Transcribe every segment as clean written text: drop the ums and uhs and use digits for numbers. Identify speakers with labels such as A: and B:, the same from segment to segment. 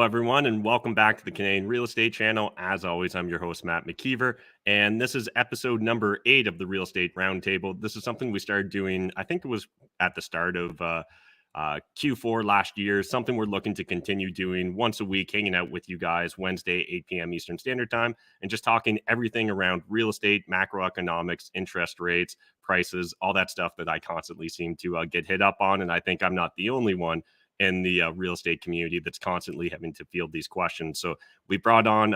A: everyone, and welcome back to the Canadian Real Estate Channel. As always, I'm your host, Matt McKeever, and this is episode number 8 of the Real Estate Roundtable. This is something we started doing, I think it was at the start of Q4 last year, something we're looking to continue doing once a week, hanging out with you guys Wednesday, 8 p.m. Eastern Standard Time, and just talking everything around real estate, macroeconomics, interest rates, prices, all that stuff that I constantly seem to get hit up on, and I think I'm not the only one in the real estate community that's constantly having to field these questions. So we brought on,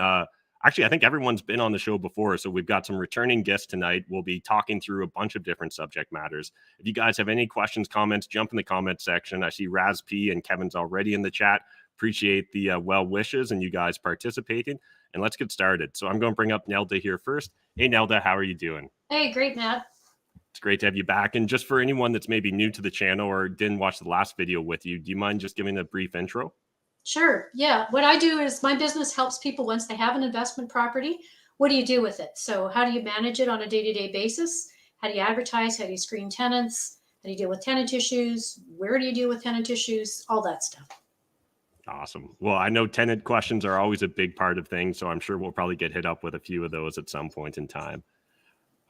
A: actually, I think everyone's been on the show before. So we've got some returning guests tonight. We'll be talking through a bunch of different subject matters. If you guys have any questions, comments, jump in the comment section. I see Raz P and Kevin's already in the chat. Appreciate the well wishes and you guys participating. And let's get started. So I'm going to bring up Nelda here first. Hey, Nelda, how are you doing?
B: Hey, great, Matt.
A: It's great to have you back. And just for anyone that's maybe new to the channel or didn't watch the last video with you, do you mind just giving a brief intro?
B: Sure. Yeah. What I do is my business helps people once they have an investment property. What do you do with it? So how do you manage it on a day-to-day basis? How do you advertise? How do you screen tenants? How do you deal with tenant issues? Where do you deal with tenant issues? All that stuff.
A: Awesome. Well, I know tenant questions are always a big part of things, so I'm sure we'll probably get hit up with a few of those at some point in time.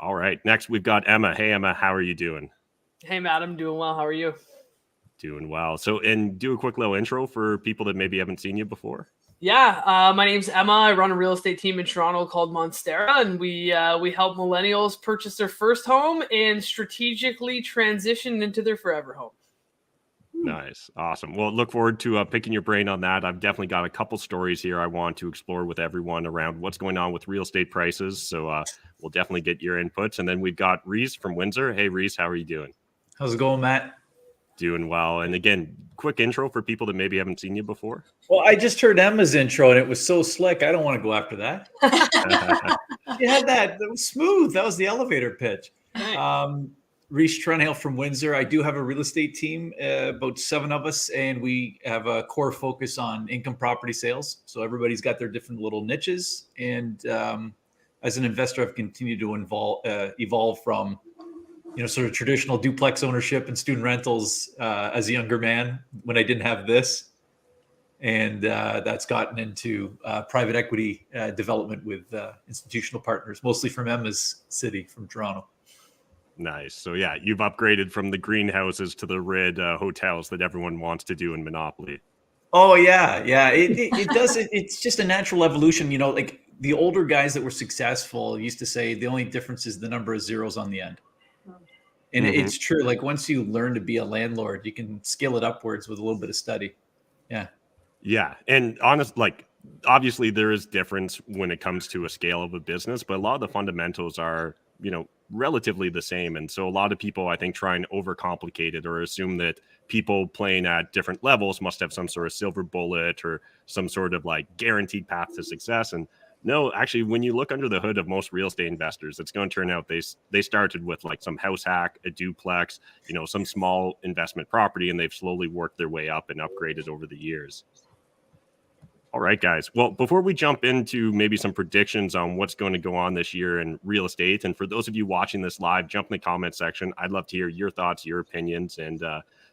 A: All right. Next, we've got Emma. Hey, Emma, how are you doing?
C: Hey, Matt, I'm doing well. How are you?
A: Doing well. So, and do a quick little intro for people that maybe haven't seen you before.
C: Yeah, my name's Emma. I run a real estate team in Toronto called Monstera, and we help millennials purchase their first home and strategically transition into their forever home.
A: Nice. Awesome. Well, look forward to picking your brain on that. I've definitely got a couple stories here I want to explore with everyone around what's going on with real estate prices. So we'll definitely get your inputs. And then we've got Reese from Windsor. Hey, Reese, how are you doing?
D: How's it going, Matt?
A: Doing well. And again, quick intro for people that maybe haven't seen you before.
D: Well, I just heard Emma's intro and it was so slick. I don't want to go after that. You had that. That was smooth. That was the elevator pitch.
C: Nice.
D: Reese Trenhale from Windsor. I do have a real estate team, about 7 of us, and we have a core focus on income property sales. So everybody's got their different little niches. And as an investor, I've continued to evolve from, sort of traditional duplex ownership and student rentals as a younger man when I didn't have this. And that's gotten into private equity development with institutional partners, mostly from Emma's city, from Toronto.
A: Nice. So yeah, you've upgraded from the greenhouses to the red hotels that everyone wants to do in Monopoly.
D: Oh yeah. It does. It's just a natural evolution. Like the older guys that were successful used to say the only difference is the number of zeros on the end. And it's true. Like once you learn to be a landlord, you can scale it upwards with a little bit of study. Yeah.
A: Yeah. And obviously there is difference when it comes to a scale of a business, but a lot of the fundamentals are, relatively the same. And so a lot of people, I think, try and overcomplicate it or assume that people playing at different levels must have some sort of silver bullet or some sort of like guaranteed path to success. And no, actually, when you look under the hood of most real estate investors, it's going to turn out they started with like some house hack, a duplex, some small investment property, and they've slowly worked their way up and upgraded over the years. All right, guys. Well, before we jump into maybe some predictions on what's going to go on this year in real estate, and for those of you watching this live, jump in the comment section. I'd love to hear your thoughts, your opinions, and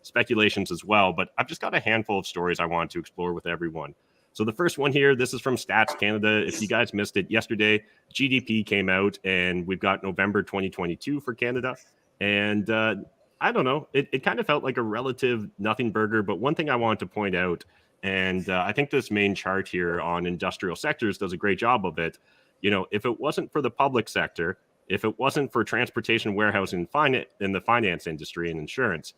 A: speculations as well. But I've just got a handful of stories I want to explore with everyone. So the first one here, this is from Stats Canada. If you guys missed it yesterday, GDP came out, and we've got November 2022 for Canada. And I don't know, it kind of felt like a relative nothing burger. But one thing I wanted to point out, and I think this main chart here on industrial sectors does a great job of it. If it wasn't for the public sector, if it wasn't for transportation, warehousing, in the finance industry and insurance,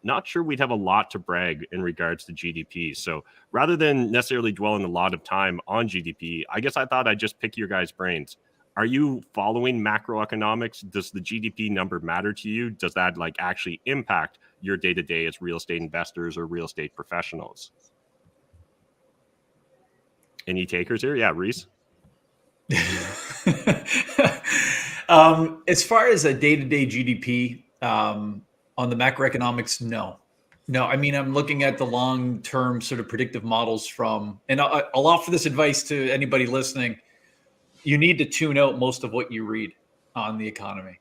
A: not sure we'd have a lot to brag in regards to GDP. So rather than necessarily dwelling a lot of time on GDP, I guess I thought I'd just pick your guys' brains. Are you following macroeconomics? Does the GDP number matter to you? Does that actually impact your day-to-day as real estate investors or real estate professionals? Any takers here? Yeah, Reese.
D: As far as a day-to-day GDP, on the macroeconomics, no. I mean, I'm looking at the long-term sort of predictive models and I'll offer this advice to anybody listening. You need to tune out most of what you read on the economy.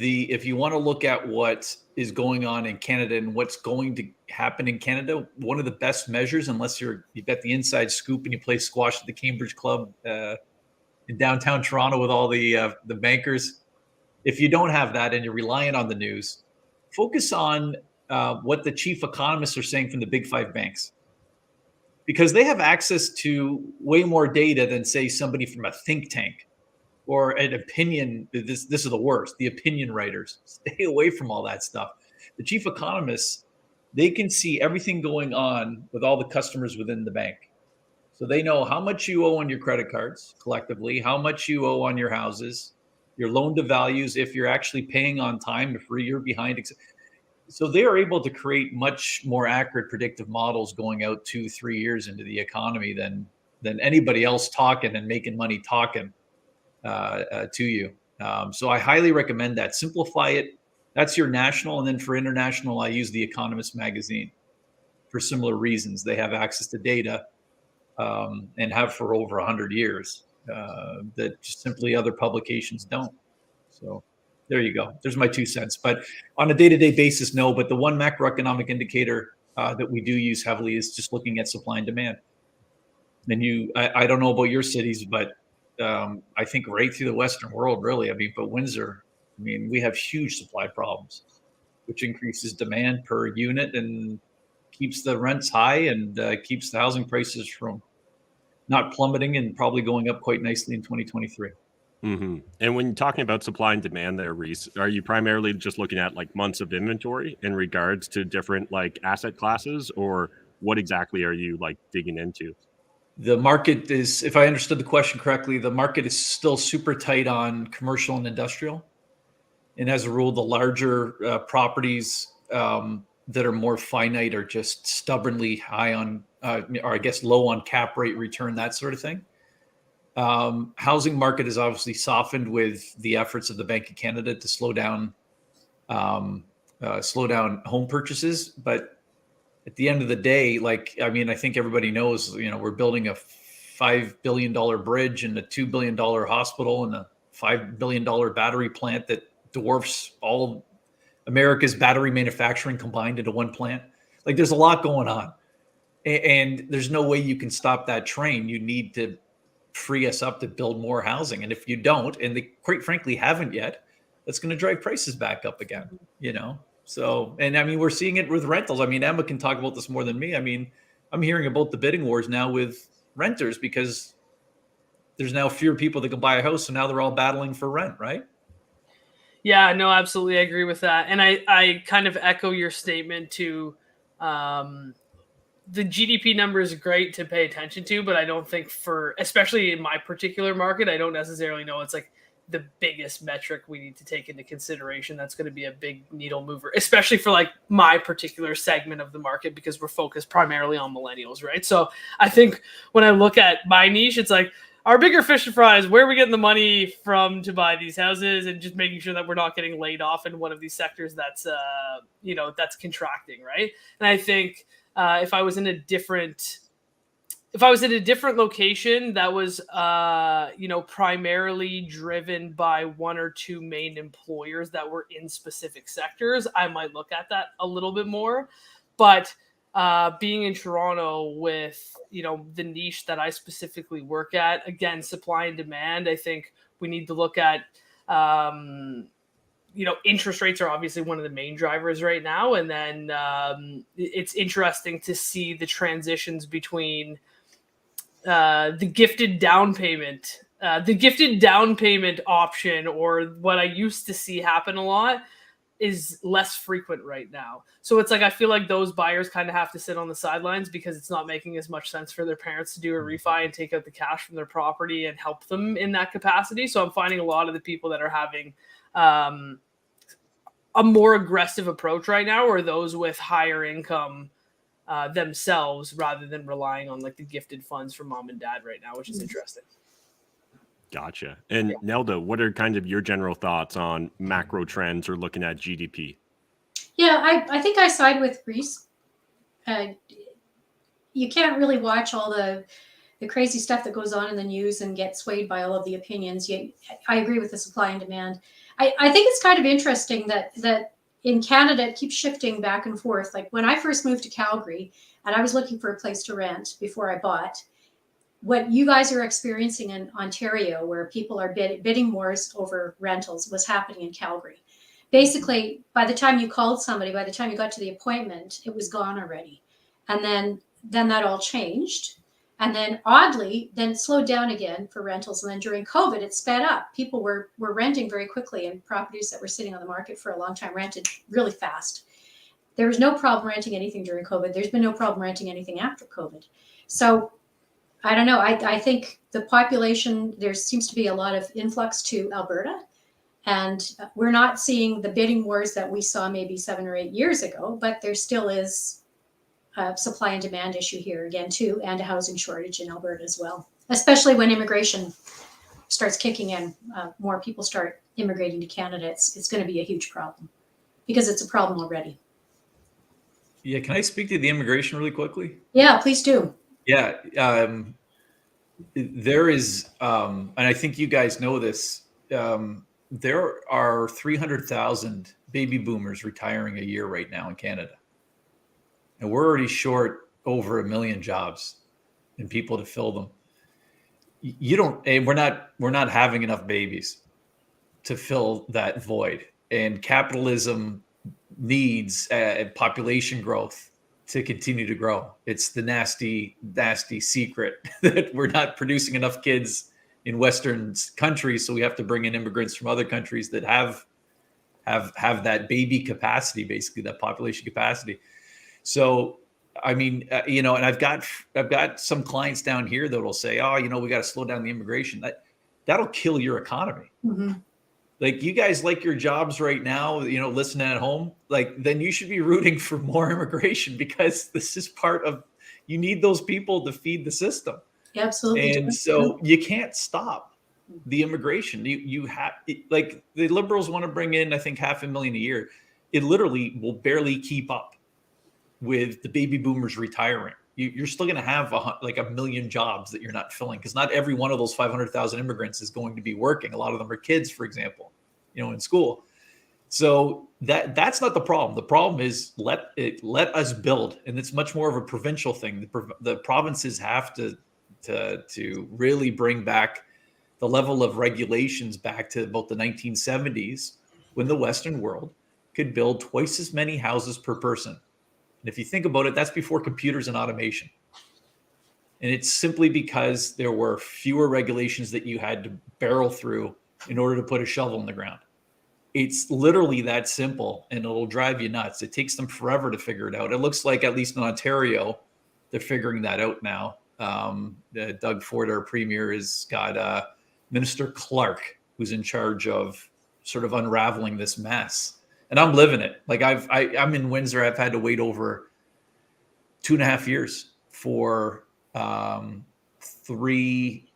D: if you want to look at what is going on in Canada and what's going to happen in Canada, one of the best measures, unless you've got the inside scoop and you play squash at the Cambridge Club in downtown Toronto with all the bankers, if you don't have that and you're reliant on the news, focus on what the chief economists are saying from the big five banks, because they have access to way more data than, say, somebody from a think tank or an opinion. This is the worst. The opinion writers, stay away from all that stuff. The chief economists, they can see everything going on with all the customers within the bank. So they know how much you owe on your credit cards collectively, how much you owe on your houses, your loan to values, if you're actually paying on time, if you're behind. So they are able to create much more accurate predictive models going out 2-3 years into the economy than anybody else talking and making money talking to you. So I highly recommend that. Simplify it. That's your national. And then for international, I use The Economist magazine for similar reasons. They have access to data and have for over 100 years that just simply other publications don't. So there you go. There's my 2 cents. But on a day-to-day basis, no. But the one macroeconomic indicator that we do use heavily is just looking at supply and demand. And I don't know about your cities, but I think right through the Western world, really. I mean, but Windsor, we have huge supply problems, which increases demand per unit and keeps the rents high and keeps the housing prices from not plummeting and probably going up quite nicely in 2023.
A: Mm-hmm. And when you're talking about supply and demand there, Reese, are you primarily just looking at like months of inventory in regards to different like asset classes, or what exactly are you like digging into?
D: The market is, if I understood the question correctly, the market is still super tight on commercial and industrial. And as a rule, the larger properties that are more finite are just stubbornly high on, or I guess low on cap rate return, that sort of thing. Housing market has obviously softened with the efforts of the Bank of Canada to slow down home purchases. But at the end of the day, I think everybody knows, we're building a $5 billion bridge and a $2 billion hospital and a $5 billion battery plant that dwarfs all of America's battery manufacturing combined into one plant. Like, there's a lot going on, and there's no way you can stop that train. You need to free us up to build more housing. And if you don't, and they quite frankly haven't yet, that's going to drive prices back up again, So, and we're seeing it with rentals. Emma can talk about this more than me. I'm hearing about the bidding wars now with renters because there's now fewer people that can buy a house. So now they're all battling for rent, right?
C: Yeah, no, absolutely. I agree with that. And I kind of echo your statement to the GDP number is great to pay attention to, but I don't think especially in my particular market, I don't necessarily know it's like the biggest metric we need to take into consideration. That's going to be a big needle mover, especially for like my particular segment of the market, because we're focused primarily on millennials, right? So I think when I look at my niche, it's like our bigger fish to fry is where are we getting the money from to buy these houses, and just making sure that we're not getting laid off in one of these sectors that's that's contracting, right? And I think if I was in a different location that was primarily driven by one or two main employers that were in specific sectors, I might look at that a little bit more. But being in Toronto with the niche that I specifically work at, again, supply and demand, I think we need to look at interest rates are obviously one of the main drivers right now, and then it's interesting to see the transitions between the gifted down payment option, or what I used to see happen a lot, is less frequent right now. So it's like, I feel like those buyers kind of have to sit on the sidelines because it's not making as much sense for their parents to do a refi and take out the cash from their property and help them in that capacity. So I'm finding a lot of the people that are having a more aggressive approach right now are those with higher income themselves, rather than relying on like the gifted funds from mom and dad right now, which is interesting.
A: Gotcha. And Nelda, what are kind of your general thoughts on macro trends or looking at GDP?
B: Yeah, I think I side with Reese. You can't really watch all the crazy stuff that goes on in the news and get swayed by all of the opinions. I agree with the supply and demand. I think it's kind of interesting that in Canada it keeps shifting back and forth. Like when I first moved to Calgary and I was looking for a place to rent before I bought, what you guys are experiencing in Ontario, where people are bidding wars over rentals, was happening in Calgary. Basically, by the time you called somebody, by the time you got to the appointment, it was gone already. And then that all changed. And then oddly, then it slowed down again for rentals. And then during COVID, it sped up. People were renting very quickly, and properties that were sitting on the market for a long time rented really fast. There was no problem renting anything during COVID. There's been no problem renting anything after COVID. So I don't know. I think the population, there seems to be a lot of influx to Alberta. And we're not seeing the bidding wars that we saw maybe 7 or 8 years ago, but there still is a supply and demand issue here again too, and a housing shortage in Alberta as well, especially when immigration starts kicking in. More people start immigrating to Canada. It's going to be a huge problem because it's a problem already.
D: Yeah, can I speak to the immigration really quickly?
B: Yeah, please do.
D: Yeah, there is, and I think you guys know this. There are 300,000 baby boomers retiring a year right now in Canada. And we're already short over 1 million jobs and people to fill them. And we're not having enough babies to fill that void. And capitalism needs population growth to continue to grow. It's the nasty, nasty secret that we're not producing enough kids in Western countries, so we have to bring in immigrants from other countries that have that baby capacity, basically that population capacity. So, I mean, and I've got some clients down here that will say, "Oh, we got to slow down the immigration." That'll kill your economy. Mm-hmm. Like you guys like your jobs right now, listening at home. Like then you should be rooting for more immigration because this is part of. You need those people to feed the system.
B: Yeah, absolutely.
D: And so you can't stop the immigration. You have like the Liberals want to bring in, I think, 500,000 a year. It literally will barely keep up with the baby boomers retiring. You're still going to have like 1 million jobs that you're not filling because not every one of those 500,000 immigrants is going to be working. A lot of them are kids, for example, in school. So that's not the problem. The problem is let us build, and it's much more of a provincial thing. The provinces have to really bring back the level of regulations back to about the 1970s when the Western world could build twice as many houses per person. And if you think about it, that's before computers and automation. And it's simply because there were fewer regulations that you had to barrel through in order to put a shovel in the ground. It's literally that simple, and it'll drive you nuts. It takes them forever to figure it out. It looks like, at least in Ontario, they're figuring that out now. Doug Ford, our premier, has got Minister Clark, who's in charge of sort of unraveling this mess. And I'm living it. Like I'm in Windsor. I've had to wait over 2.5 years for 3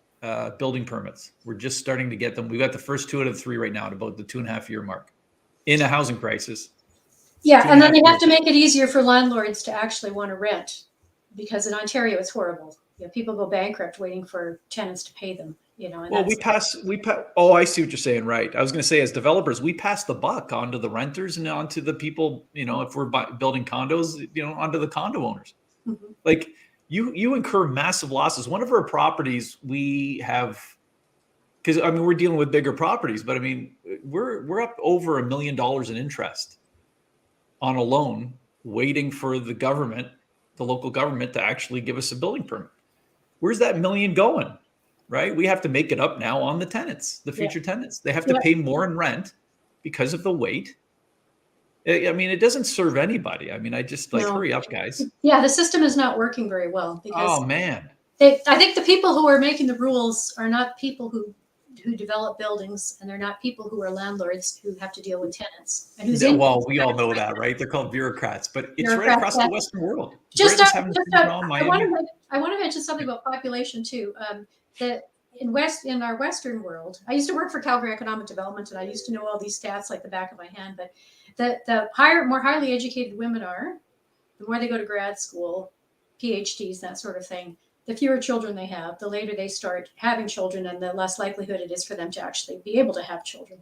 D: building permits. We're just starting to get them. We got the first 2 out of 3 right now at about the 2.5 year mark in a housing crisis.
B: Yeah, and then they have to make it easier for landlords to actually want to rent, because in Ontario it's horrible. People go bankrupt waiting for tenants to pay them.
D: Well, we pass. Oh, I see what you're saying. Right. I was going to say, as developers, we pass the buck onto the renters and onto the people. If we're building condos, onto the condo owners. Mm-hmm. Like you incur massive losses. One of our properties we have, because we're dealing with bigger properties, but we're up over $1 million in interest on a loan, waiting for the local government, to actually give us a building permit. Where's that $1 million going? Right? We have to make it up now on the tenants, the future tenants. They have to pay more in rent because of the wait. It doesn't serve anybody. I just hurry up, guys.
B: Yeah, the system is not working very well because
D: man.
B: I think the people who are making the rules are not people who develop buildings, and they're not people who are landlords who have to deal with tenants. And
D: we all know that, right? They're called bureaucrats, but it's right across the Western world.
B: I want to mention something about population too. That in our Western world, I used to work for Calgary Economic Development, and I used to know all these stats like the back of my hand. But the more highly educated women are, the more they go to grad school, PhDs, that sort of thing, the fewer children they have, the later they start having children, and the less likelihood it is for them to actually be able to have children.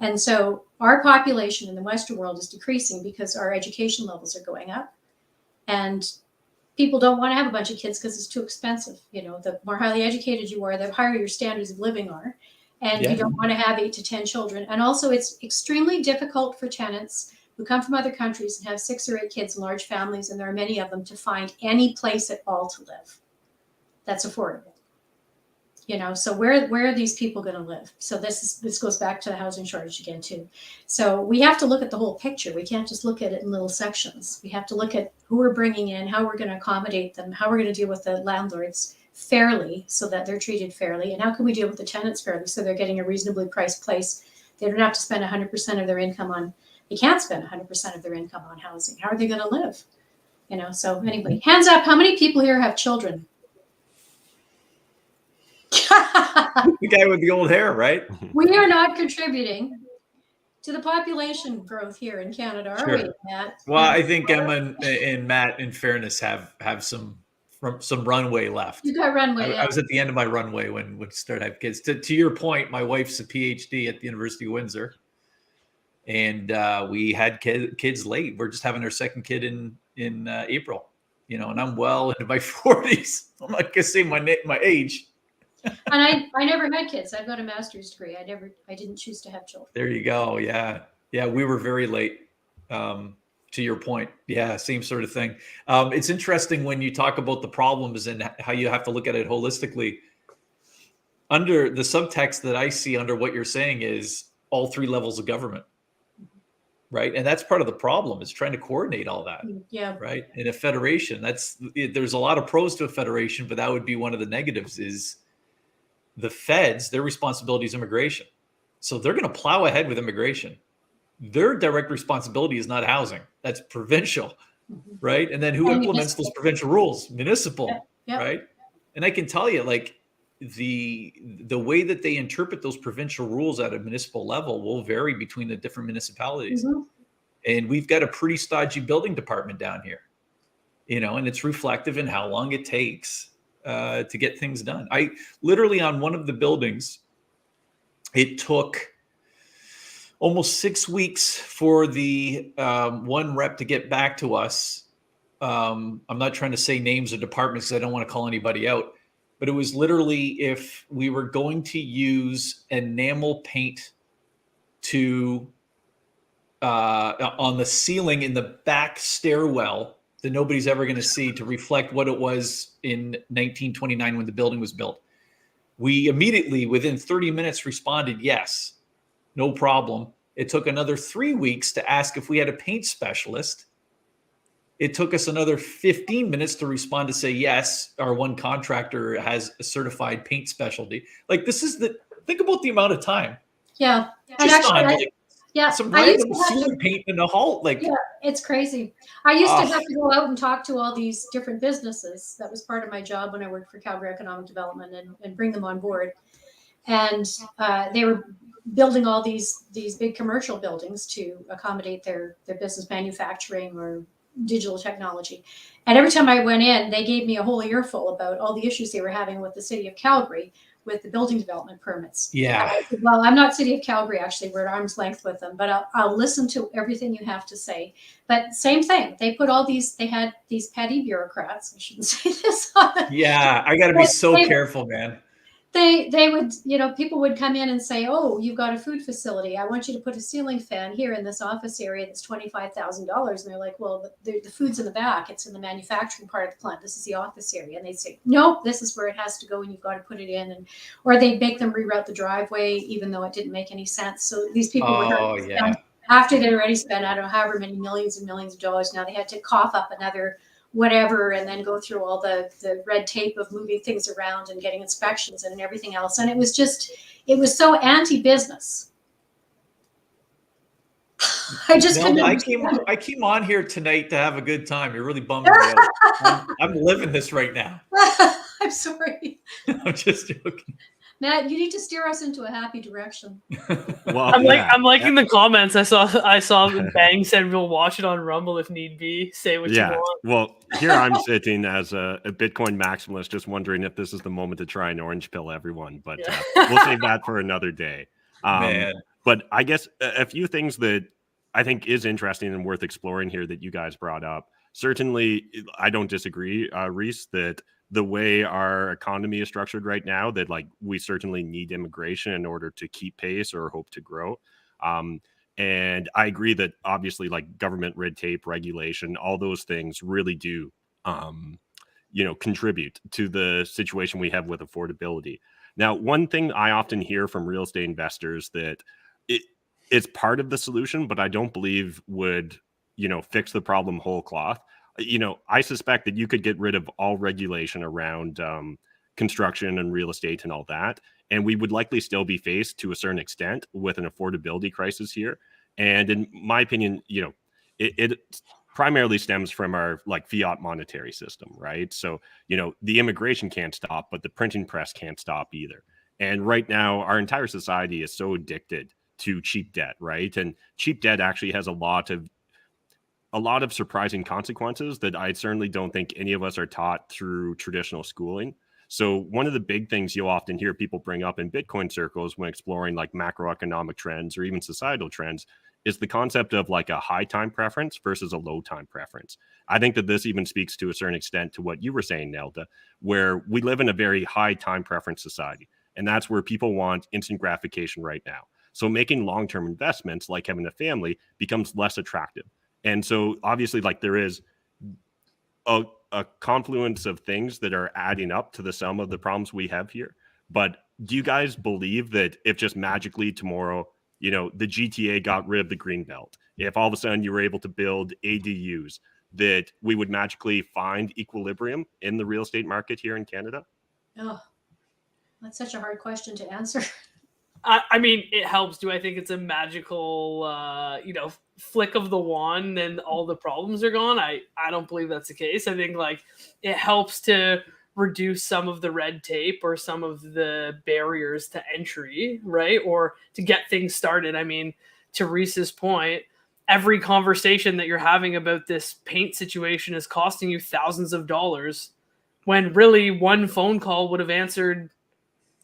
B: And so our population in the Western world is decreasing because our education levels are going up. And people don't want to have a bunch of kids because it's too expensive. You know, the more highly educated you are, the higher your standards of living are. And
D: Yeah.
B: you don't want to have 8 to 10 children. And also, it's extremely difficult for tenants who come from other countries and have 6 or 8 kids in large families, and there are many of them, to find any place at all to live that's affordable. You know, so where are these people going to live? So this goes back to the housing shortage again too. So we have to look at the whole picture. We can't just look at it in little sections. We have to look at who we're bringing in, how we're going to accommodate them, how we're going to deal with the landlords fairly so that they're treated fairly, and how can we deal with the tenants fairly so they're getting a reasonably priced place. They don't have to spend 100% of their income on. They can't spend 100% of their income on housing. How are they going to live? You know. So anyway, hands up. How many people here have children?
D: The guy with the old hair, right?
B: We are not contributing to the population growth here in Canada, are
D: Sure.
B: we, Matt?
D: Well, I think Emma and Matt, in fairness, have some runway left.
B: You got runway.
D: I was at the end of my runway when we started having kids. To your point, my wife's a PhD at the University of Windsor, and we had kids late. We're just having our second kid in April, you know, and I'm well into my 40s. I'm not gonna say my age.
B: And I never had kids. I've got a master's degree. I didn't choose to have children.
D: There you go. Yeah, we were very late. To your point, yeah, same sort of thing. It's interesting when you talk about the problems and how you have to look at it holistically. Under the subtext that I see under what you're saying is all 3 levels of government, right? And that's part of the problem, is trying to coordinate all that.
B: Yeah.
D: Right. In a federation, there's a lot of pros to a federation, but that would be one of the negatives. Is the feds, their responsibility is immigration, so they're going to plow ahead with immigration. Their direct responsibility is not housing. That's provincial, right? And then who implements those provincial rules? Municipal, right? And I can tell you, like, the way that they interpret those provincial rules at a municipal level will vary between the different municipalities. And we've got a pretty stodgy building department down here, you know, and it's reflective in how long it takes to get things done. I literally, on one of the buildings, it took almost 6 weeks for the one rep to get back to us. I'm not trying to say names of departments because I don't want to call anybody out, but it was literally if we were going to use enamel paint to on the ceiling in the back stairwell that nobody's ever going to see, to reflect what it was in 1929 when the building was built. We immediately, within 30 minutes, responded, yes, no problem. It took another 3 weeks to ask if we had a paint specialist. It took us another 15 minutes to respond to say, yes, our one contractor has a certified paint specialty. Like, think about the amount of time.
B: Yeah.
D: Just
B: actually,
D: on, like,
B: yeah,
D: some
B: I used
D: random
B: to have
D: ceiling paint in the hall. Like,
B: yeah, it's crazy. I used to have to go out and talk to all these different businesses. That was part of my job when I worked for Calgary Economic Development, and bring them on board. And they were building all these big commercial buildings to accommodate their business, manufacturing or digital technology. And every time I went in, they gave me a whole earful about all the issues they were having with the city of Calgary with the building development permits.
D: yeah.
B: Well, I'm not City of Calgary, actually. We're at arm's length with them, but I'll listen to everything you have to say. But same thing. They had these petty bureaucrats. I shouldn't say this.
D: Yeah, I got to be so careful, man.
B: They would, people would come in and say, oh, you've got a food facility. I want you to put a ceiling fan here in this office area that's $25,000. And they're like, well, the food's in the back. It's in the manufacturing part of the plant. This is the office area. And they'd say, nope, this is where it has to go and you've got to put it in. Or they'd make them reroute the driveway, even though it didn't make any sense. So these people were after they'd already spent, I don't know, however many millions and millions of dollars. Now they had to cough up another whatever, and then go through all the red tape of moving things around and getting inspections and everything else. And it was so anti-business. I
D: came on here tonight to have a good time. You're really bumming me out. I'm living this right now.
B: I'm sorry.
D: I'm just joking.
B: Matt, you need to steer us into a happy direction.
A: Well,
C: I'm liking the comments. I saw Bang said we'll watch it on Rumble if need be. Say what you want.
A: Well, here I'm sitting as a Bitcoin maximalist, just wondering if this is the moment to try and orange pill everyone. But we'll save that for another day.
D: Man.
A: But I guess a few things that I think is interesting and worth exploring here that you guys brought up. Certainly, I don't disagree, Reese, that the way our economy is structured right now, that like we certainly need immigration in order to keep pace or hope to grow. Um, and I agree that obviously, like government red tape, regulation, all those things really do, um, contribute to the situation we have with affordability. Now, one thing I often hear from real estate investors that it it's part of the solution, but I don't believe would, fix the problem whole cloth. I suspect that you could get rid of all regulation around construction and real estate and all that, and we would likely still be faced to a certain extent with an affordability crisis here. And in my opinion, it primarily stems from our like fiat monetary system, right? So, the immigration can't stop, but the printing press can't stop either. And right now, our entire society is so addicted to cheap debt, right? And cheap debt actually has a lot of surprising consequences that I certainly don't think any of us are taught through traditional schooling. So one of the big things you'll often hear people bring up in Bitcoin circles when exploring like macroeconomic trends or even societal trends is the concept of like a high time preference versus a low time preference. I think that this even speaks to a certain extent to what you were saying, Nelda, where we live in a very high time preference society. And that's where people want instant gratification right now. So making long-term investments like having a family becomes less attractive. And so obviously like there is a confluence of things that are adding up to the sum of the problems we have here. But do you guys believe that if just magically tomorrow, the GTA got rid of the green belt, if all of a sudden you were able to build ADUs, that we would magically find equilibrium in the real estate market here in Canada?
B: Oh, that's such a hard question to answer.
C: I mean, it helps. Do I think it's a magical, flick of the wand and all the problems are gone? I don't believe that's the case. I think like it helps to reduce some of the red tape or some of the barriers to entry, right? Or to get things started. I mean, to Reese's point, every conversation that you're having about this paint situation is costing you thousands of dollars when really one phone call would have answered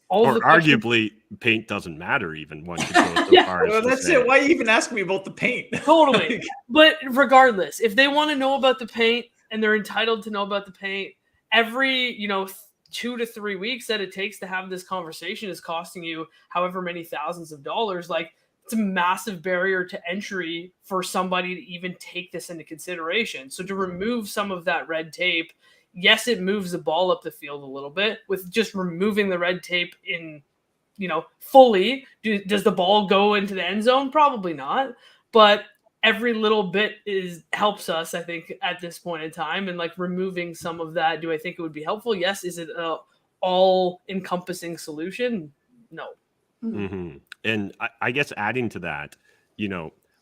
C: all
A: or
C: the questions.
A: arguably paint doesn't matter even. One could go so
C: Yeah,
A: far as
D: Well,
A: to
D: that's
A: say.
D: it. Why even ask me about the paint?
C: Totally. But regardless, if they want to know about the paint and they're entitled to know about the paint, every, 2 to 3 weeks that it takes to have this conversation is costing you however many thousands of dollars. Like it's a massive barrier to entry for somebody to even take this into consideration. So to remove some of that red tape, yes, it moves the ball up the field a little bit with just removing the red tape in, fully. Does the ball go into the end zone? Probably not. But every little bit helps us, I think, at this point in time. And like removing some of that, do I think it would be helpful? Yes. Is it a all encompassing solution? No.
A: Mm-hmm. And I guess adding to that,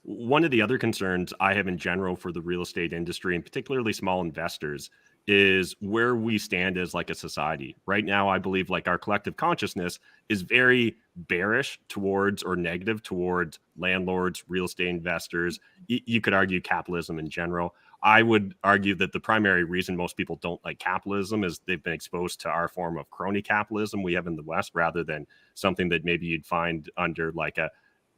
A: one of the other concerns I have in general for the real estate industry and particularly small investors is where we stand as like a society. Right now, I believe like our collective consciousness is very bearish towards or negative towards landlords, real estate investors. You could argue capitalism in general. I would argue that the primary reason most people don't like capitalism is they've been exposed to our form of crony capitalism we have in the West rather than something that maybe you'd find under like a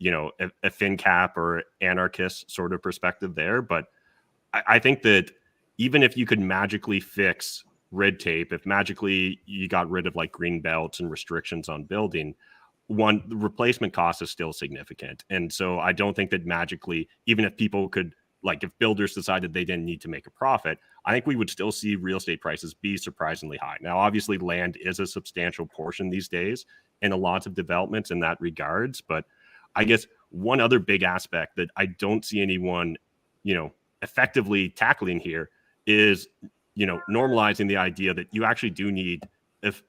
A: FinCap or anarchist sort of perspective there. But I think that even if you could magically fix red tape, if magically you got rid of like green belts and restrictions on building, the replacement cost is still significant. And so I don't think that magically, even if people could, like if builders decided they didn't need to make a profit, I think we would still see real estate prices be surprisingly high. Now, obviously land is a substantial portion these days in a lot of developments in that regards. But I guess one other big aspect that I don't see anyone, effectively tackling here is, normalizing the idea that you actually do need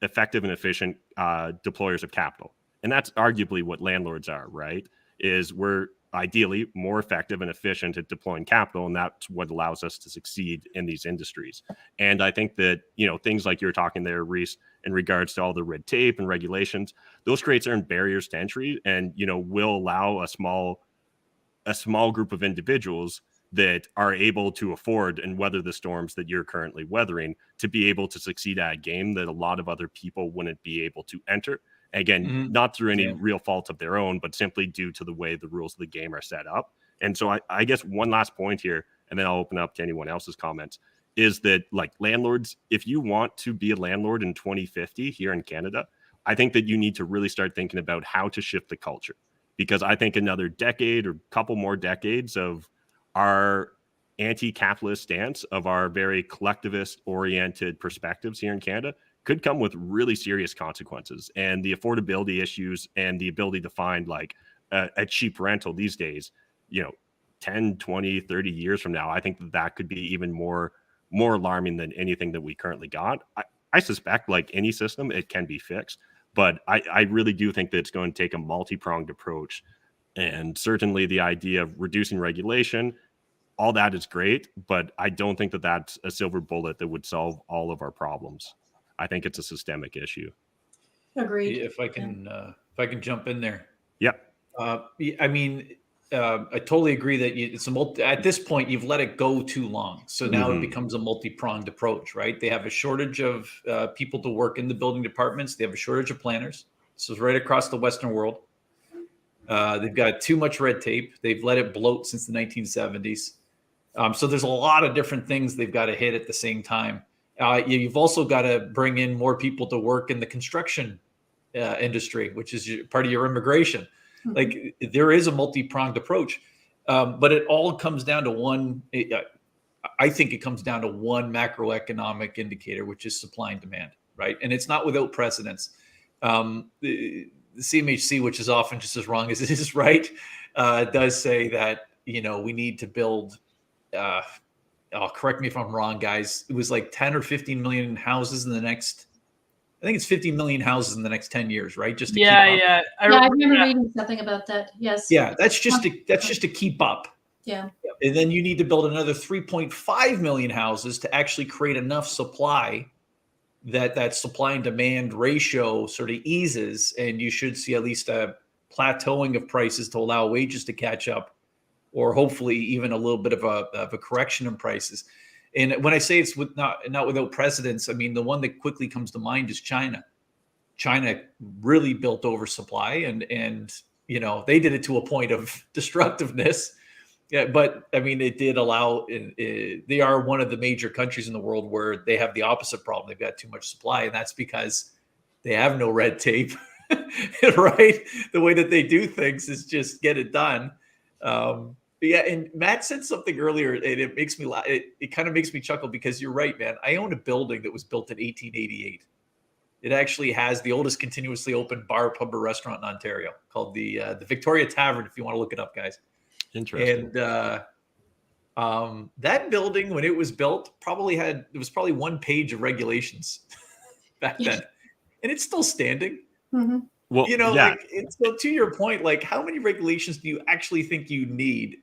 A: effective and efficient deployers of capital. And that's arguably what landlords are, right? Is we're ideally more effective and efficient at deploying capital. And that's what allows us to succeed in these industries. And I think that, things like you're talking there, Reese, in regards to all the red tape and regulations, those create certain barriers to entry and, will allow a small group of individuals that are able to afford and weather the storms that you're currently weathering to be able to succeed at a game that a lot of other people wouldn't be able to enter. Again, not through any
D: Yeah.
A: real fault of their own, but simply due to the way the rules of the game are set up. And so I guess one last point here, and then I'll open up to anyone else's comments, is that like landlords, if you want to be a landlord in 2050 here in Canada, I think that you need to really start thinking about how to shift the culture, because I think another decade or couple more decades of our anti-capitalist stance, of our very collectivist oriented perspectives here in Canada, could come with really serious consequences. And the affordability issues and the ability to find like a cheap rental these days, 10, 20, 30 years from now, I think that could be even more alarming than anything that we currently got. I suspect, like any system, it can be fixed, but I really do think that it's going to take a multi-pronged approach. And certainly the idea of reducing regulation, all that is great, but I don't think that that's a silver bullet that would solve all of our problems. I think it's a systemic issue.
B: Agreed.
D: If I can jump in there.
A: Yep.
D: I mean, I totally agree that it's at this point, you've let it go too long. So now it becomes a multi-pronged approach, right? They have a shortage of people to work in the building departments. They have a shortage of planners. This is right across the Western world. They've got too much red tape. They've let it bloat since the 1970s. So there's a lot of different things they've got to hit at the same time. You've also got to bring in more people to work in the construction industry, which is part of your immigration. Like there is a multi-pronged approach, but it all comes down to one. I think it comes down to one macroeconomic indicator, which is supply and demand, right? And it's not without precedence. The CMHC, which is often just as wrong as it is right, does say that we need to build. Correct me if I'm wrong, guys. It was like 10 or 15 million houses in the next. I think it's 50 million houses in the next 10 years, right? Just to keep up.
B: I remember reading something about that. Yes.
D: Yeah, that's just to keep up.
B: Yeah.
D: And then you need to build another 3.5 million houses to actually create enough supply that supply and demand ratio sort of eases, and you should see at least a plateauing of prices to allow wages to catch up, or hopefully even a little bit of a correction in prices. And when I say it's not without precedence, I mean, the one that quickly comes to mind is China. China really built oversupply, and they did it to a point of destructiveness. Yeah, but I mean, it did allow. They are one of the major countries in the world where they have the opposite problem. They've got too much supply, and that's because they have no red tape, right? The way that they do things is just get it done. Yeah, and Matt said something earlier, and it makes me laugh. It kind of makes me chuckle, because you're right, man. I own a building that was built in 1888. It actually has the oldest continuously open bar, pub, or restaurant in Ontario, called the Victoria Tavern. If you want to look it up, guys.
A: Interesting.
D: And that building, when it was built, there was probably one page of regulations back then, and it's still standing.
B: Mm-hmm.
A: Well,
D: So to your point, like, how many regulations do you actually think you need?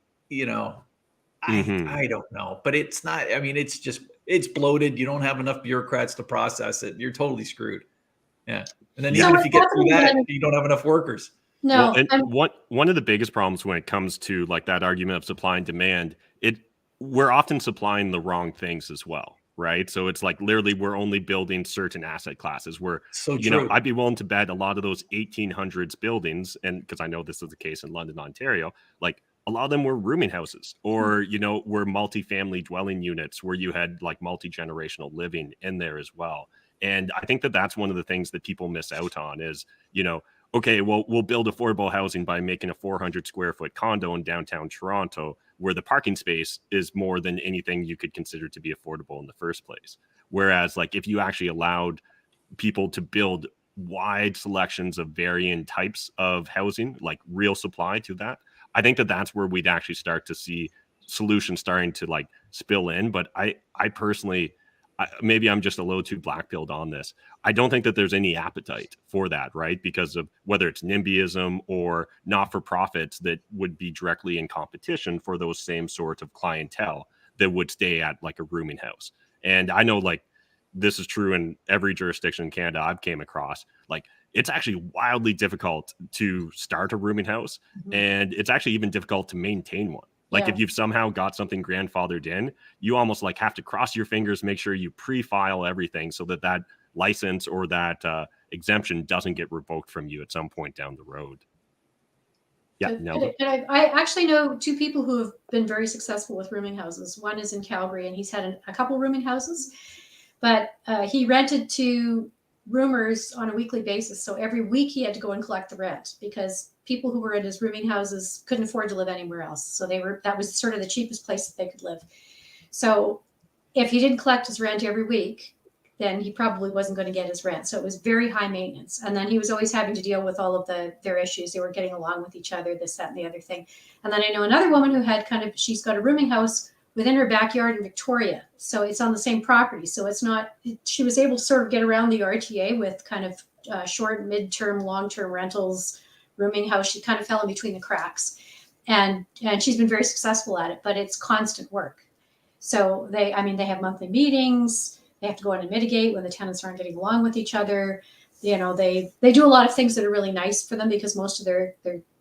D: I don't know, but it's not. I mean, it's bloated. You don't have enough bureaucrats to process it. You're totally screwed. Yeah, and then even if you get through that, you don't have enough workers.
B: No.
A: Well, and one of the biggest problems when it comes to like that argument of supply and demand, we're often supplying the wrong things as well, right? So it's like literally we're only building certain asset classes. I'd be willing to bet a lot of those 1800s buildings, and because I know this is the case in London, Ontario, like a lot of them were rooming houses, or were multifamily dwelling units where you had like multi-generational living in there as well. And I think that that's one of the things that people miss out on is, okay, well, we'll build affordable housing by making a 400 square foot condo in downtown Toronto, where the parking space is more than anything you could consider to be affordable in the first place. Whereas, like, if you actually allowed people to build wide selections of varying types of housing, like real supply to that, I think that that's where we'd actually start to see solutions starting to like spill in. But I personally, maybe I'm just a little too black-pilled on this. I don't think that there's any appetite for that, right? Because of whether it's NIMBYism or not-for-profits that would be directly in competition for those same sort of clientele that would stay at like a rooming house. And I know like this is true in every jurisdiction in Canada I've came across. Like, it's actually wildly difficult to start a rooming house, and it's actually even difficult to maintain one. Like, if you've somehow got something grandfathered in, you almost like have to cross your fingers, make sure you pre-file everything so that license or that exemption doesn't get revoked from you at some point down the road. Yeah, Nelda.
B: I actually know two people who have been very successful with rooming houses. One is in Calgary, and he's had a couple rooming houses, but he rented to roomers on a weekly basis. So every week he had to go and collect the rent because people who were in his rooming houses couldn't afford to live anywhere else. So that was sort of the cheapest place that they could live. So if he didn't collect his rent every week, then he probably wasn't going to get his rent. So it was very high maintenance. And then he was always having to deal with all of their issues. They were getting along with each other, this, that, and the other thing. And then I know another woman who had she's got a rooming house within her backyard in Victoria. So it's on the same property. So she was able to sort of get around the RTA with kind of short, mid-term, long-term rentals, rooming house. She kind of fell in between the cracks. And she's been very successful at it, but it's constant work. So they have monthly meetings. They have to go in and mitigate when the tenants aren't getting along with each other. You know, they do a lot of things that are really nice for them because most of their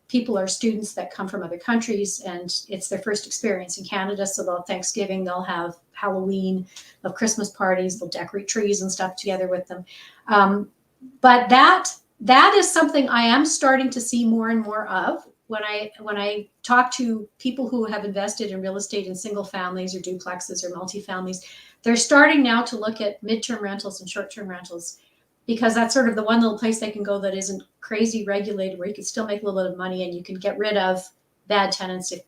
B: people are students that come from other countries and it's their first experience in Canada. So they'll Thanksgiving, they'll have Halloween, they'll have Christmas parties, they'll decorate trees and stuff together with them. But that is something I am starting to see more and more of. When I talk to people who have invested in real estate in single families or duplexes or multifamilies, they're starting now to look at midterm rentals and short-term rentals because that's sort of the one little place they can go that isn't crazy regulated, where you can still make a little bit of money and you can get rid of bad tenants if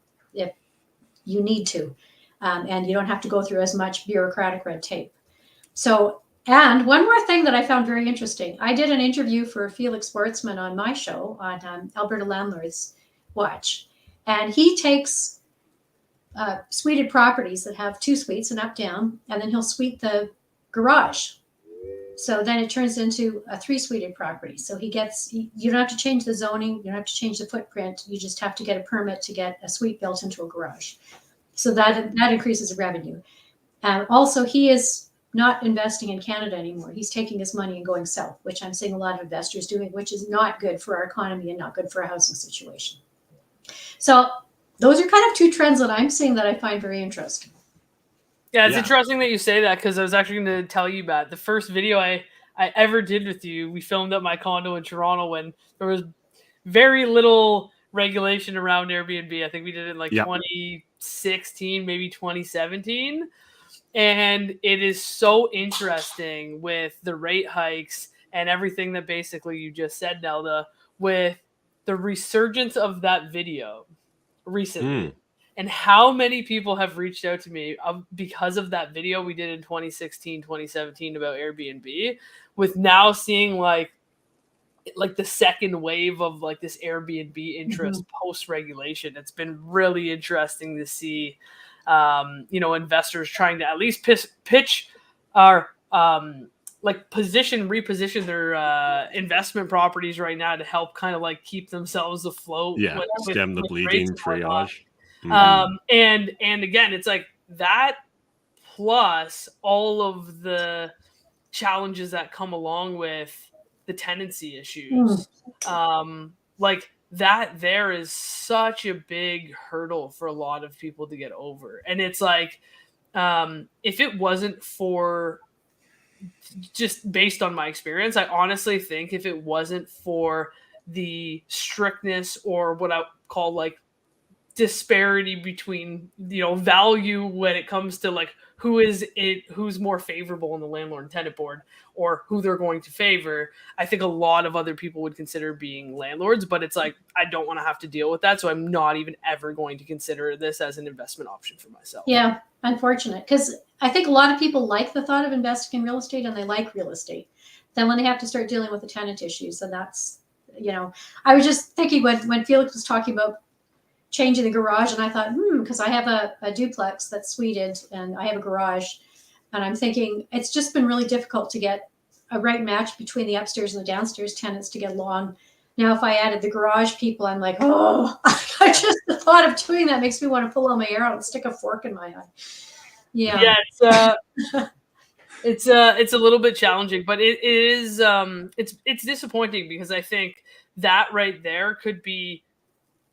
B: you need to, and you don't have to go through as much bureaucratic red tape. So, and one more thing that I found very interesting, I did an interview for Felix Sportsman on my show on Alberta Landlords Watch, and he takes suited properties that have 2 suites and up down, and then he'll suite the garage. So then it turns into a 3-suited property. So you don't have to change the zoning, you don't have to change the footprint, you just have to get a permit to get a suite built into a garage. So that increases the revenue. Also, he is not investing in Canada anymore. He's taking his money and going south, which I'm seeing a lot of investors doing, which is not good for our economy and not good for our housing situation. So those are kind of 2 trends that I'm seeing that I find very interesting.
C: Yeah, it's interesting that you say that because I was actually going to tell you about the first video I ever did with you. We filmed at my condo in Toronto when there was very little regulation around Airbnb. I think we did it in 2016, maybe 2017. And it is so interesting with the rate hikes and everything that basically you just said, Nelda, with the resurgence of that video recently. And how many people have reached out to me because of that video we did in 2016, 2017 about Airbnb, with now seeing like the second wave of this Airbnb interest post regulation. It's been really interesting to see, investors trying to at least pitch our reposition their investment properties right now to help kind of keep themselves afloat.
A: Yeah, stem the bleeding, triage.
C: And again, it's like that plus all of the challenges that come along with the tenancy issues. That there is such a big hurdle for a lot of people to get over. And it's if it wasn't for, just based on my experience, I honestly think if it wasn't for the strictness or what I call disparity between value when it comes to who's more favorable in the landlord and tenant board or who they're going to favor, I think a lot of other people would consider being landlords, but it's I don't want to have to deal with that, so I'm not even ever going to consider this as an investment option for myself.
B: Yeah, unfortunate, because I think a lot of people like the thought of investing in real estate and they like real estate. Then when they have to start dealing with the tenant issues, and that's I was just thinking when Felix was talking about changing the garage, and I thought, because I have a duplex that's suited and I have a garage, and I'm thinking it's just been really difficult to get a right match between the upstairs and the downstairs tenants to get along. Now, if I added the garage people, I'm like, just the thought of doing that makes me want to pull all my hair out and stick a fork in my eye. Yeah,
C: it's a little bit challenging, but it is it's disappointing because I think that right there could be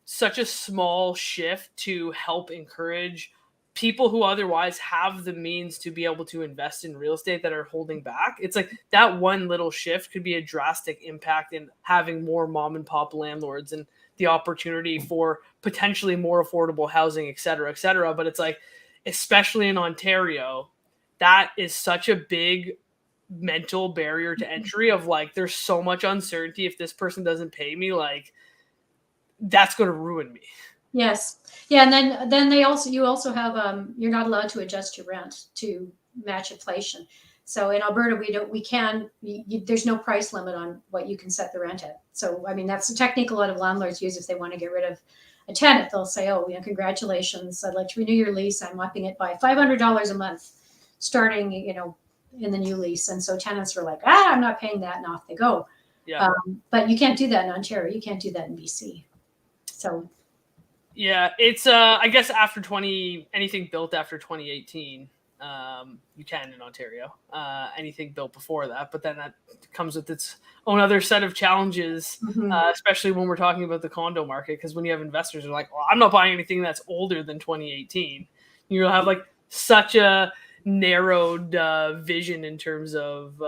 C: such a small shift to help encourage people who otherwise have the means to be able to invest in real estate that are holding back. It's like that one little shift could be a drastic impact in having more mom and pop landlords and the opportunity for potentially more affordable housing, et cetera, et cetera. But it's like, especially in Ontario, that is such a big mental barrier to entry of like, there's so much uncertainty. If this person doesn't pay me, like that's going to ruin me.
B: Yes. Yeah. And then you also have, you're not allowed to adjust your rent to match inflation. So in Alberta, there's no price limit on what you can set the rent at. So, I mean, that's a technique a lot of landlords use if they want to get rid of a tenant. They'll say, oh, congratulations, I'd like to renew your lease. I'm upping it by $500 a month starting, in the new lease. And so tenants are like, I'm not paying that. And off they go.
C: Yeah.
B: But you can't do that in Ontario. You can't do that in BC. So.
C: Yeah, it's I guess anything built after 2018, you can in Ontario. Anything built before that, but then that comes with its own other set of challenges, especially when we're talking about the condo market. Because when you have investors who are like, well, I'm not buying anything that's older than 2018, you'll have like such a narrowed vision in terms of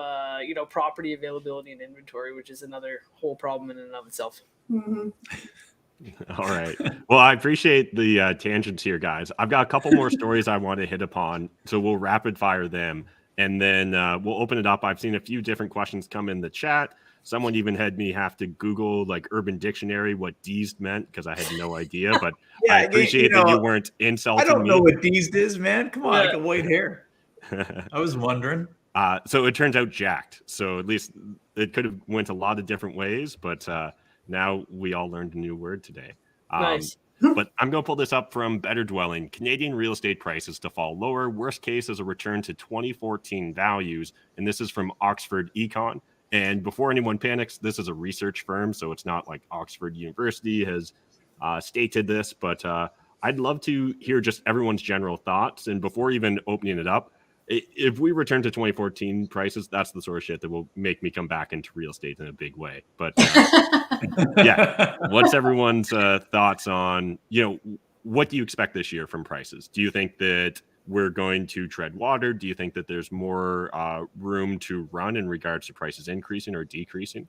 C: property availability and inventory, which is another whole problem in and of itself.
B: Mm-hmm.
A: All right. Well, I appreciate the tangents here, guys. I've got a couple more stories I want to hit upon, so we'll rapid fire them, and then we'll open it up. I've seen a few different questions come in the chat. Someone even had me have to Google like Urban Dictionary what deezed meant because I had no idea. But
D: Yeah,
A: I appreciate that you weren't insulting me.
D: I don't know what deezed is, man. Come on, I got white hair. I was wondering.
A: So it turns out jacked. So at least it could have went a lot of different ways, but now we all learned a new word today.
C: Nice.
A: But I'm going to pull this up from Better Dwelling. Canadian real estate prices to fall lower. Worst case is a return to 2014 values. And this is from Oxford Econ. And before anyone panics, this is a research firm. So it's not like Oxford University has stated this. But I'd love to hear just everyone's general thoughts. And before even opening it up, if we return to 2014 prices, that's the sort of shit that will make me come back into real estate in a big way. But yeah, what's everyone's thoughts on, what do you expect this year from prices? Do you think that we're going to tread water? Do you think that there's more room to run in regards to prices increasing or decreasing?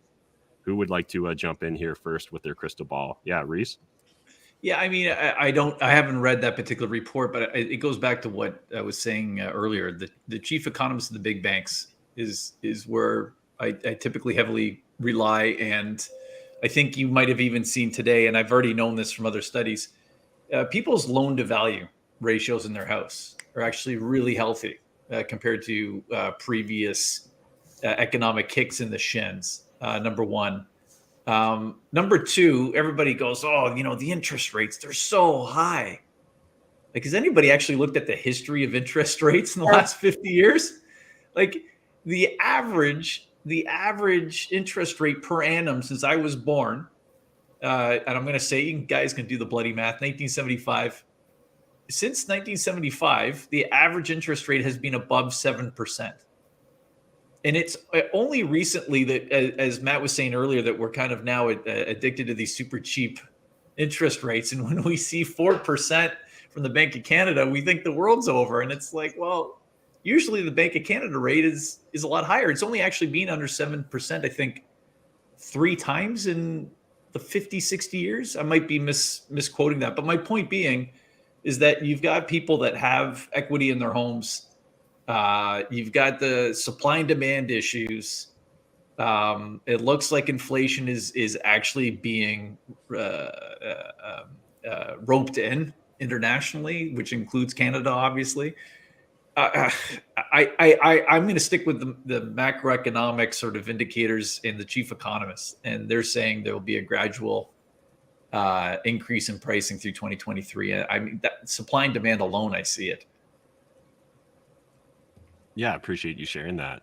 A: Who would like to jump in here first with their crystal ball? Yeah, Reese.
D: Yeah, I mean, I haven't read that particular report, but it goes back to what I was saying earlier. The chief economists of the big banks is where I typically heavily rely. And I think you might have even seen today, and I've already known this from other studies, people's loan to value ratios in their house are actually really healthy compared to previous economic kicks in the shins, number one. Number two, everybody goes, oh, the interest rates, they're so high. Like, has anybody actually looked at the history of interest rates in the last 50 years? Like the average interest rate per annum since I was born, and I'm going to say, you guys can do the bloody math, 1975. Since 1975, the average interest rate has been above 7%. And it's only recently that, as Matt was saying earlier, that we're kind of now addicted to these super cheap interest rates. And when we see 4% from the Bank of Canada, we think the world's over. And it's like, well, usually the Bank of Canada rate is a lot higher. It's only actually been under 7%, I think, 3 times in the 50, 60 years. I might be misquoting that. But my point being is that you've got people that have equity in their homes. You've got the supply and demand issues. It looks like inflation is actually being roped in internationally, which includes Canada, obviously. I'm going to stick with the macroeconomic sort of indicators in the chief economists, and they're saying there will be a gradual increase in pricing through 2023. I mean, that supply and demand alone, I see it.
A: Yeah, I appreciate you sharing that.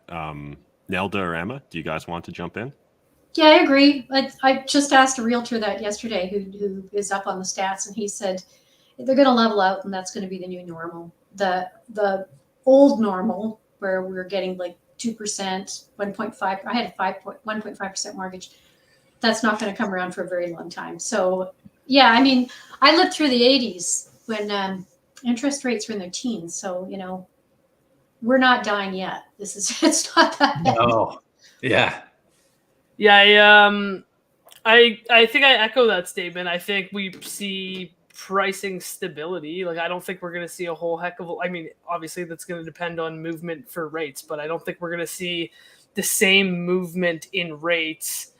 A: Nelda or Emma, do you guys want to jump in?
B: Yeah, I agree. I just asked a realtor that yesterday who is up on the stats, and he said they're going to level out, and that's going to be the new normal. The old normal, where we're getting like 2%, 1.5. I had a 1.5% mortgage. That's not going to come around for a very long time. So, yeah, I mean, I lived through the 80s when interest rates are in their teens. So, we're not dying yet. It's not that bad.
D: No. Yeah.
C: Yeah, I think I echo that statement. I think we see pricing stability. Like, I don't think we're going to see a whole heck of I mean, obviously that's going to depend on movement for rates, but I don't think we're going to see the same movement in rates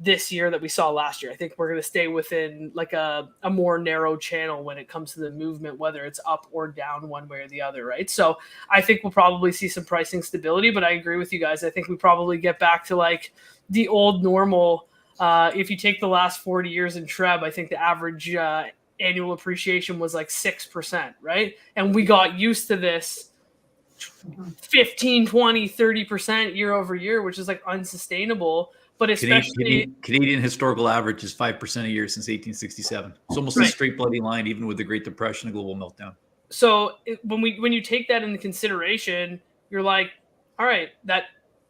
C: this year that we saw last year. I think we're going to stay within like a more narrow channel when it comes to the movement, whether it's up or down one way or the other, right? So I think we'll probably see some pricing stability, but I agree with you guys. I think we probably get back to like the old normal. If you take the last 40 years in Treb, I think the average annual appreciation was like 6%, right? And we got used to this 15, 20, 30% year over year, which is like unsustainable. But especially
D: Canadian historical average is 5% a year since 1867. It's almost a straight bloody line, even with the Great Depression and global meltdown.
C: So when you take that into consideration, you're like, all right, that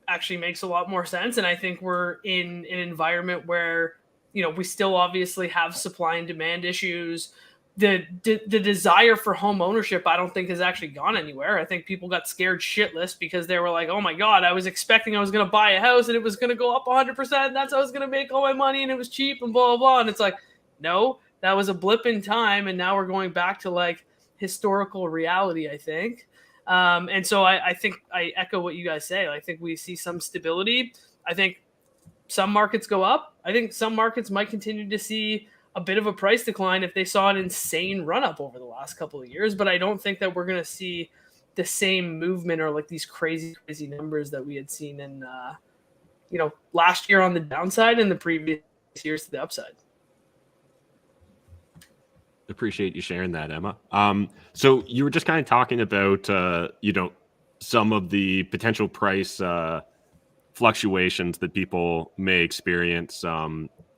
C: actually makes a lot more sense. And I think we're in an environment where, we still obviously have supply and demand issues. The desire for home ownership, I don't think has actually gone anywhere. I think people got scared shitless because they were like, oh my God, I was expecting I was going to buy a house and it was going to go up 100%. That's how I was going to make all my money and it was cheap and blah, blah, blah. And it's like, no, that was a blip in time. And now we're going back to like historical reality, I think. And so I think I echo what you guys say. I think we see some stability. I think some markets go up. I think some markets might continue to see a bit of a price decline if they saw an insane run up over the last couple of years. But I don't think that we're going to see the same movement or like these crazy numbers that we had seen in, last year on the downside and the previous years to the upside.
A: Appreciate you sharing that, Emma. So you were just kind of talking about, some of the potential price fluctuations that people may experience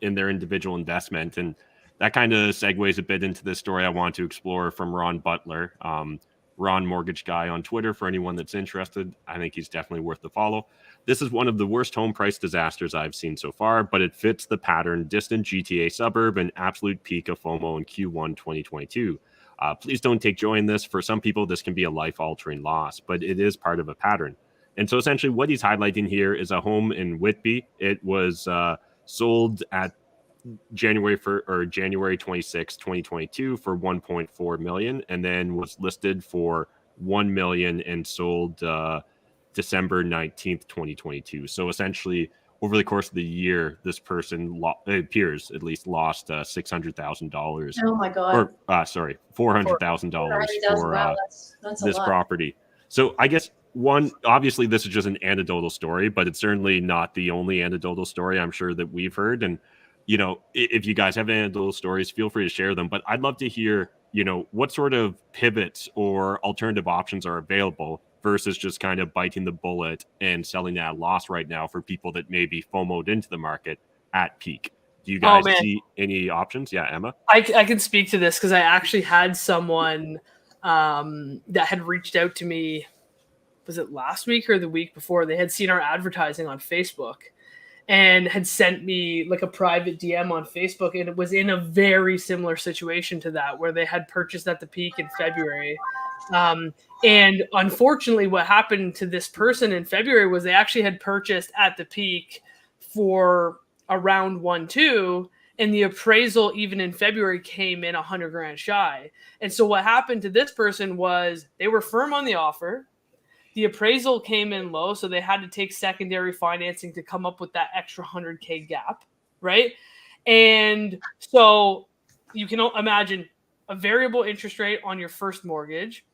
A: in their individual investment. And that kind of segues a bit into this story I want to explore from Ron Butler, Ron Mortgage Guy on Twitter. For anyone that's interested, I think he's definitely worth the follow. This is one of the worst home price disasters I've seen so far, but it fits the pattern: distant GTA suburb and absolute peak of FOMO in Q1 2022. Please don't take joy in this. For some people, this can be a life-altering loss, but it is part of a pattern. And so essentially what he's highlighting here is a home in Whitby. It was sold at January 26, 2022 for 1.4 million, and then was listed for 1 million and sold December 19th, 2022. So essentially over the course of the year, this person appears at least lost $600,000.
B: Oh my God.
A: Or sorry, $400,000 for
B: that's
A: this property. So I guess obviously this is just an anecdotal story, but it's certainly not the only anecdotal story I'm sure that we've heard. And if you guys have anecdotal stories, feel free to share them. But I'd love to hear, what sort of pivots or alternative options are available versus just kind of biting the bullet and selling at a loss right now for people that may be FOMO'd into the market at peak. Do you guys see any options? Yeah, Emma?
C: I can speak to this because I actually had someone that had reached out to me. Was it last week or the week before? They had seen our advertising on Facebook and had sent me like a private DM on Facebook. And it was in a very similar situation to that, where they had purchased at the peak in February. And unfortunately, what happened to this person in February was they actually had purchased at the peak for around 1.2, and the appraisal even in February came in 100 grand shy. And so what happened to this person was they were firm on the offer. The appraisal came in low, so they had to take secondary financing to come up with that extra 100K gap, right? And so you can imagine a variable interest rate on your first mortgage,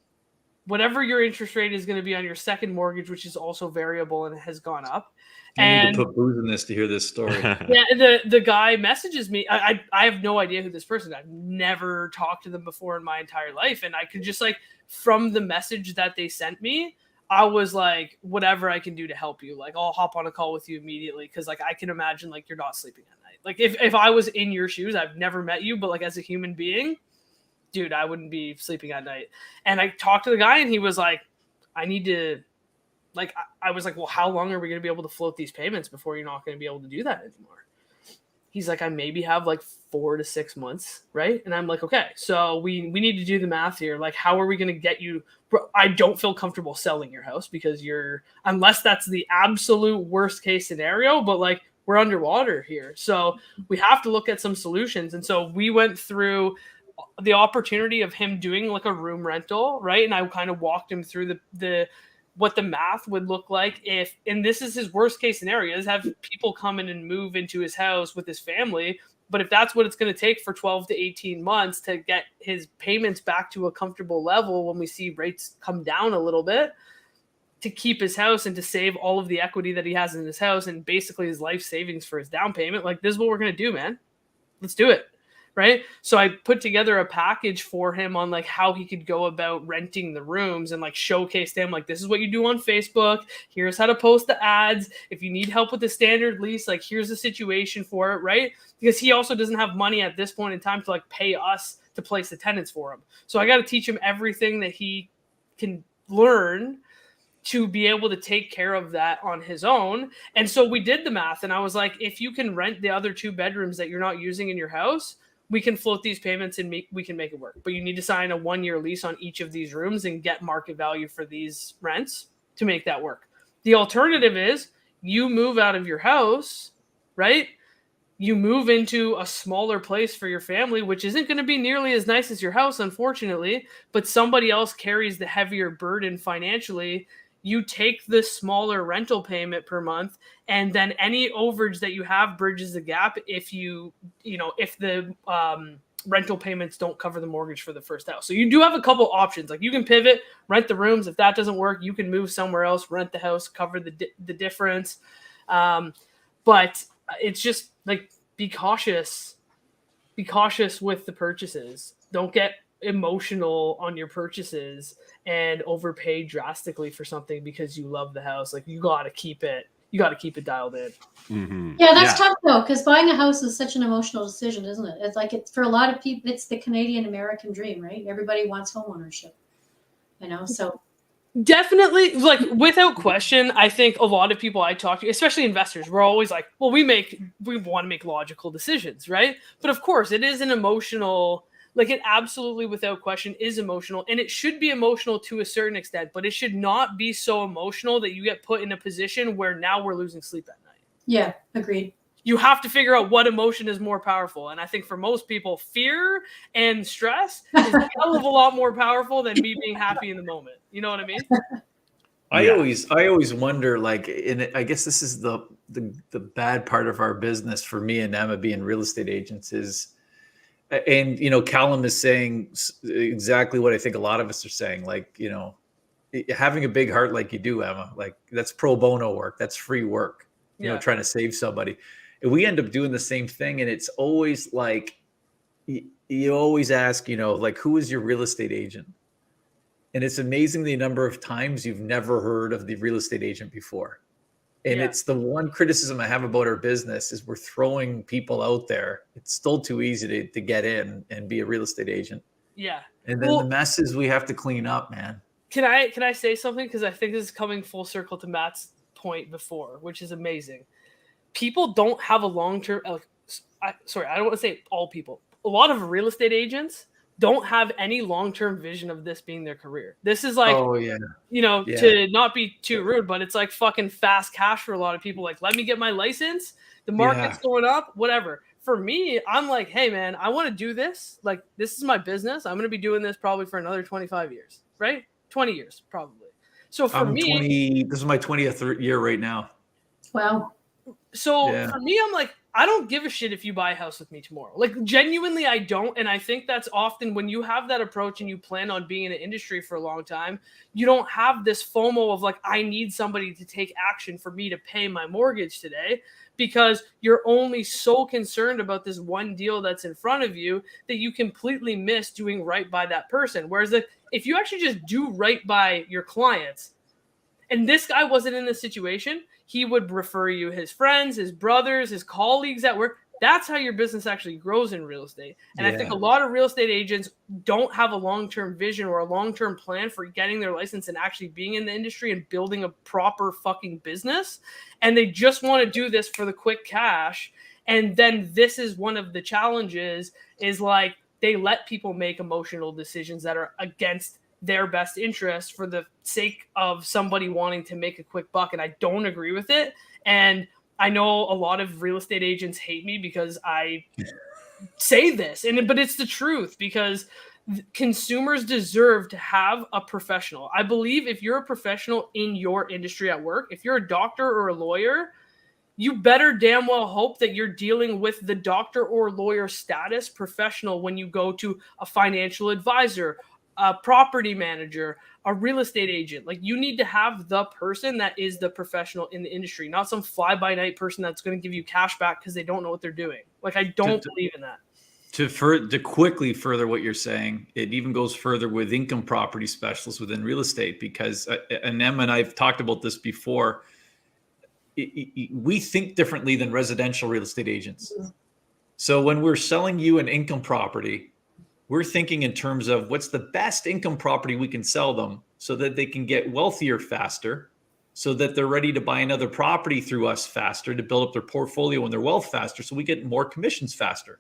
C: whatever your interest rate is going to be on your second mortgage, which is also variable and has gone up.
D: I need to put booze in this to hear this story.
C: Yeah, the guy messages me. I have no idea who this person is. I've never talked to them before in my entire life. And I could just from the message that they sent me, I was like, whatever I can do to help you. Like, I'll hop on a call with you immediately. Cause I can imagine you're not sleeping at night. Like if I was in your shoes, I've never met you, but as a human being, dude, I wouldn't be sleeping at night. And I talked to the guy and he was like, I need to, I was like, well, how long are we going to be able to float these payments before you're not going to be able to do that anymore? He's like, I maybe have like 4 to 6 months, right? And I'm like, okay, so we need to do the math here. Like, how are we going to get you? Bro, I don't feel comfortable selling your house because unless that's the absolute worst case scenario, but like we're underwater here. So we have to look at some solutions. And so we went through the opportunity of him doing like a room rental, right? And I kind of walked him through the what the math would look like if, and this is his worst case scenario, is have people come in and move into his house with his family. But if that's what it's going to take for 12 to 18 months to get his payments back to a comfortable level when we see rates come down a little bit, to keep his house and to save all of the equity that he has in his house and basically his life savings for his down payment, like, this is what we're going to do, man. Let's do it. Right. So I put together a package for him on like how he could go about renting the rooms and like showcase them, like, this is what you do on Facebook. Here's how to post the ads. If you need help with the standard lease, like, here's the situation for it. Right. Because he also doesn't have money at this point in time to like pay us to place the tenants for him. So I got to teach him everything that he can learn to be able to take care of that on his own. And so we did the math, and I was like, if you can rent the other 2 bedrooms that you're not using in your house, we can float these payments and we can make it work. But you need to sign a 1-year lease on each of these rooms and get market value for these rents to make that work. The alternative is you move out of your house, right? You move into a smaller place for your family, which isn't going to be nearly as nice as your house, unfortunately, but somebody else carries the heavier burden financially. You take the smaller rental payment per month, and then any overage that you have bridges the gap if if the rental payments don't cover the mortgage for the first house. So you do have a couple options. Like, you can pivot, rent the rooms. If that doesn't work, you can move somewhere else, rent the house, cover the difference. But it's just like, be cautious. Be cautious with the purchases. Don't get emotional on your purchases and overpay drastically for something because you love the house. Like, you got to keep it dialed in.
A: Mm-hmm.
B: Yeah, that's tough though, because buying a house is such an emotional decision, isn't it? It's like, for a lot of people, it's the Canadian American dream, right? Everybody wants home ownership, so.
C: Definitely, like, without question, I think a lot of people I talk to, especially investors, we're always like, well, we want to make logical decisions, right? But of course, it is an emotional, like, it absolutely, without question, is emotional, and it should be emotional to a certain extent, but it should not be so emotional that you get put in a position where now we're losing sleep at night.
B: Yeah, agreed.
C: You have to figure out what emotion is more powerful. And I think for most people, fear and stress is a hell of a lot more powerful than me being happy in the moment. You know what I mean?
D: I always wonder, like, and I guess this is the bad part of our business for me and Emma being real estate agents is, and Callum is saying exactly what I think a lot of us are saying. Like, having a big heart like you do, Emma, like, that's pro bono work. That's free work. Trying to save somebody. And we end up doing the same thing, and it's always like, you always ask, like, who is your real estate agent? And it's amazing the number of times you've never heard of the real estate agent before. And it's the one criticism I have about our business is we're throwing people out there. It's still too easy to get in and be a real estate agent.
C: Yeah.
D: And then the messes we have to clean up, man.
C: Can I say something? Because I think this is coming full circle to Matt's point before, which is amazing. People don't have a long-term, I don't want to say all people. A lot of real estate agents don't have any long-term vision of this being their career. This is like, to not be too rude, but it's like fucking fast cash for a lot of people. Like, let me get my license. The market's going up, whatever. For me, I'm like, hey man, I want to do this. Like, this is my business. I'm going to be doing this probably for another 25 years, right? 20 years, probably. So for me,
D: this is my 20th year right now.
B: Wow.
C: So for me, I'm like, I don't give a shit if you buy a house with me tomorrow. Like, genuinely, I don't. And I think that's often when you have that approach and you plan on being in an industry for a long time, you don't have this FOMO of like, I need somebody to take action for me to pay my mortgage today, because you're only so concerned about this one deal that's in front of you that you completely miss doing right by that person. Whereas if you actually just do right by your clients, and this guy wasn't in this situation, he would refer you his friends, his brothers, his colleagues at work. That's how your business actually grows in real estate. And I think a lot of real estate agents don't have a long-term vision or a long-term plan for getting their license and actually being in the industry and building a proper fucking business. And they just want to do this for the quick cash. And then this is one of the challenges, is like they let people make emotional decisions that are against their best interest for the sake of somebody wanting to make a quick buck. And I don't agree with it. And I know a lot of real estate agents hate me because I say this, but it's the truth, because consumers deserve to have a professional. I believe if you're a professional in your industry at work, if you're a doctor or a lawyer, you better damn well hope that you're dealing with the doctor or lawyer status professional when you go to a financial advisor, a property manager, a real estate agent. Like, you need to have the person that is the professional in the industry, not some fly-by-night person that's going to give you cash back because they don't know what they're doing. Like, I don't believe in that.
D: To quickly further what you're saying, it even goes further with income property specialists within real estate, because, and Emma and I've talked about this before, we think differently than residential real estate agents. So when we're selling you an income property, we're thinking in terms of what's the best income property we can sell them so that they can get wealthier faster, so that they're ready to buy another property through us faster, to build up their portfolio and their wealth faster, so we get more commissions faster.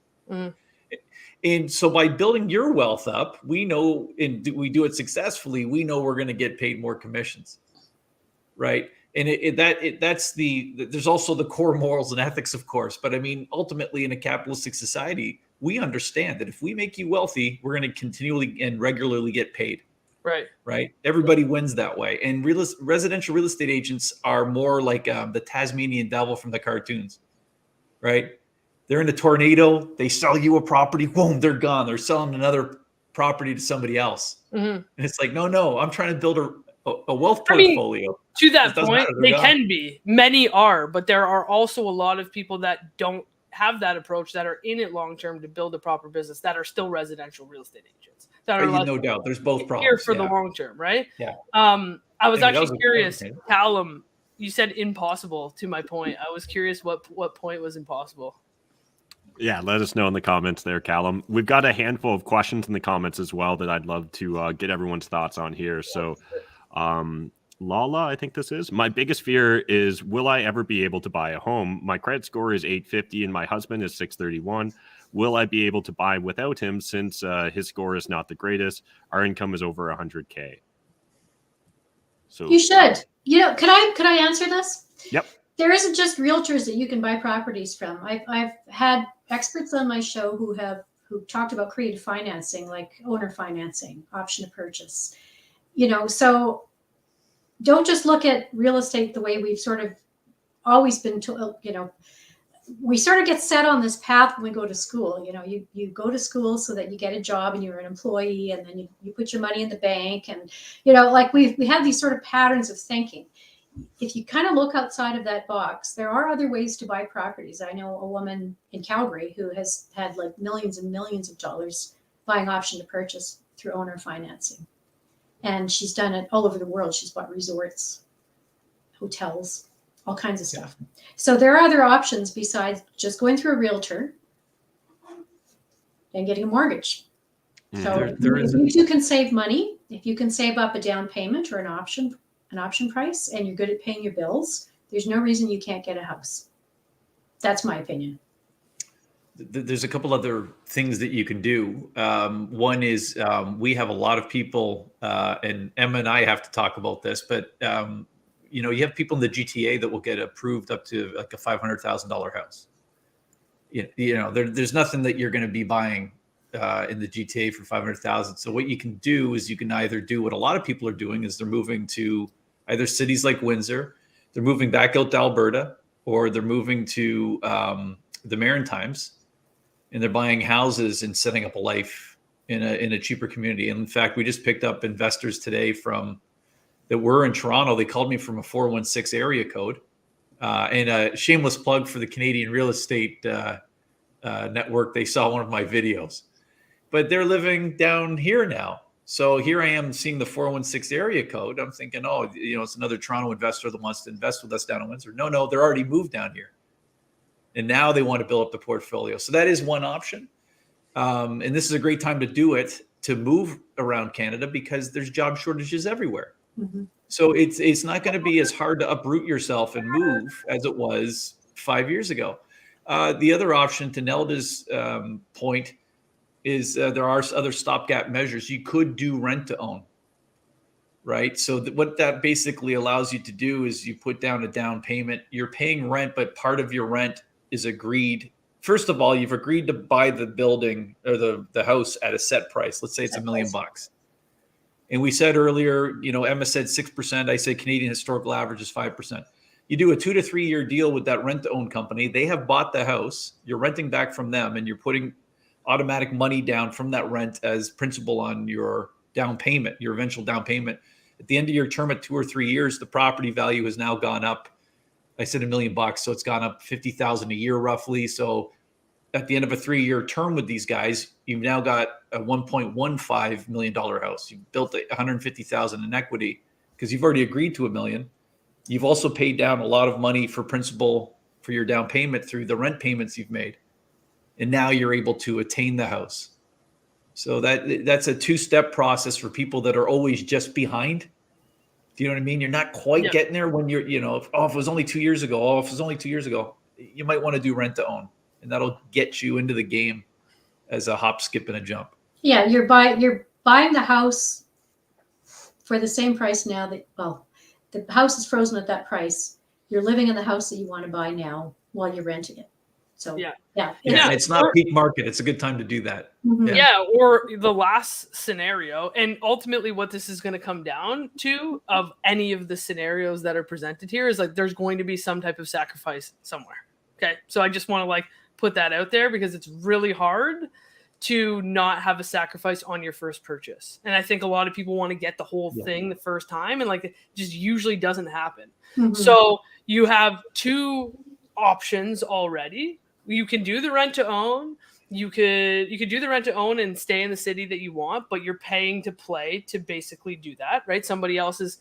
D: And so by building your wealth up, we know, and we do it successfully, we know we're going to get paid more commissions, right? And there's also the core morals and ethics, of course. But I mean, ultimately, in a capitalistic society, we understand that if we make you wealthy, we're going to continually and regularly get paid. Right. Everybody wins that way. And residential real estate agents are more like the Tasmanian devil from the cartoons, right? They're in a tornado. They sell you a property. Boom, they're gone. They're selling another property to somebody else. And it's like, no, I'm trying to build a wealth portfolio.
C: To that point, they can be. Many are, but there are also a lot of people that don't have that approach, that are in it long term to build a proper business, that are still residential real estate agents. That are
D: no doubt. There's both problems
C: here for the long term, right?
D: Yeah.
C: I was actually curious, Callum. You said impossible. To my point, I was curious what point was impossible.
A: Yeah, let us know in the comments there, Callum. We've got a handful of questions in the comments as well that I'd love to get everyone's thoughts on here. So, Lala, I think this is. My biggest fear is, will I ever be able to buy a home? My credit score is 850 and my husband is 631. Will I be able to buy without him since his score is not the greatest? Our income is over 100K. So
B: you should. Could I answer this?
A: Yep.
B: There isn't just realtors that you can buy properties from. I've had experts on my show who talked about creative financing, like owner financing, option to purchase. So don't just look at real estate the way we've sort of always been told. We sort of get set on this path when we go to school. You go to school so that you get a job and you're an employee, and then you put your money in the bank, and like we have these sort of patterns of thinking. If you kind of look outside of that box, there are other ways to buy properties. I know a woman in Calgary who has had like millions and millions of dollars buying option to purchase through owner financing. And she's done it all over the world. She's bought resorts, hotels, all kinds of stuff. So there are other options besides just going through a realtor and getting a mortgage. So if you can save money, if you can save up a down payment or an option price, and you're good at paying your bills, there's no reason you can't get a house. That's my opinion.
D: There's a couple other things that you can do. One is we have a lot of people, and Emma and I have to talk about this, but you have people in the GTA that will get approved up to like a $500,000 house. There's nothing that you're going to be buying in the GTA for $500,000. So what you can do is you can either do what a lot of people are doing, is they're moving to either cities like Windsor, they're moving back out to Alberta, or they're moving to the Maritimes, and they're buying houses and setting up a life in a cheaper community. And in fact, we just picked up investors today that were in Toronto. They called me from a 416 area code, and a shameless plug for the Canadian real estate network. They saw one of my videos, but they're living down here now. So here I am seeing the 416 area code. I'm thinking, it's another Toronto investor that wants to invest with us down in Windsor. No, they're already moved down here. And now they want to build up the portfolio. So that is one option. And this is a great time to do it, to move around Canada, because there's job shortages everywhere. Mm-hmm. So it's not going to be as hard to uproot yourself and move as it was 5 years ago. The other option, to Nelda's point, is there are other stopgap measures. You could do rent to own, right? So what that basically allows you to do is you put down a down payment. You're paying rent, but part of your rent is agreed. First of all, you've agreed to buy the building or the house at a set price. Let's say it's $1 million. And we said earlier, Emma said 6%. I say Canadian historical average is 5%. You do a 2 to 3 year deal with that rent to own company. They have bought the house. You're renting back from them, and you're putting automatic money down from that rent as principal on your down payment, your eventual down payment. At the end of your term at 2 or 3 years, the property value has now gone up. I said $1 million, so it's gone up 50,000 a year roughly. So at the end of a 3 year term with these guys, you've now got a $1.15 million house. You've built 150,000 in equity because you've already agreed to $1 million. You've also paid down a lot of money for principal for your down payment through the rent payments you've made. And now you're able to attain the house. So that's a 2-step process for people that are always just behind. Do you know what I mean? You're not quite getting there when you're, if it was only 2 years ago, you might want to do rent to own, and that'll get you into the game as a hop, skip, and a jump.
B: Yeah, you're buying the house for the same price now the house is frozen at that price. You're living in the house that you want to buy now while you're renting it. So
C: yeah.
D: It's not peak market. It's a good time to do that.
B: Mm-hmm.
C: Yeah, or the last scenario, and ultimately what this is going to come down to of any of the scenarios that are presented here is like there's going to be some type of sacrifice somewhere. Okay, so I just want to put that out there because it's really hard to not have a sacrifice on your first purchase. And I think a lot of people want to get the whole thing the first time, and it just usually doesn't happen. Mm-hmm. So you have 2 options already. You can do the rent to own. You could do the rent to own and stay in the city that you want, but you're paying to play to basically do that, right? Somebody else is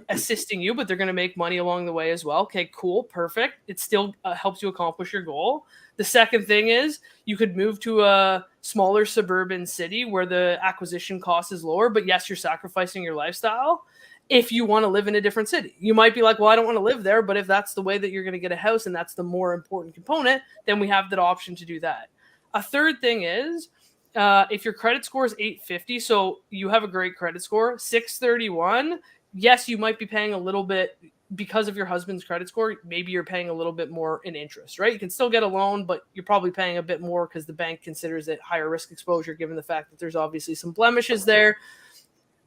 C: assisting you, but they're going to make money along the way as well. Okay, cool, perfect. It still helps you accomplish your goal. The second thing is you could move to a smaller suburban city where the acquisition cost is lower, but yes, you're sacrificing your lifestyle. If you want to live in a different city, you might be like, well, I don't want to live there. But if that's the way that you're going to get a house and that's the more important component, then we have that option to do that. A third thing is if your credit score is 850, so you have a great credit score, 631, yes, you might be paying a little bit because of your husband's credit score. Maybe you're paying a little bit more in interest, right? You can still get a loan, but you're probably paying a bit more because the bank considers it higher risk exposure, given the fact that there's obviously some blemishes there.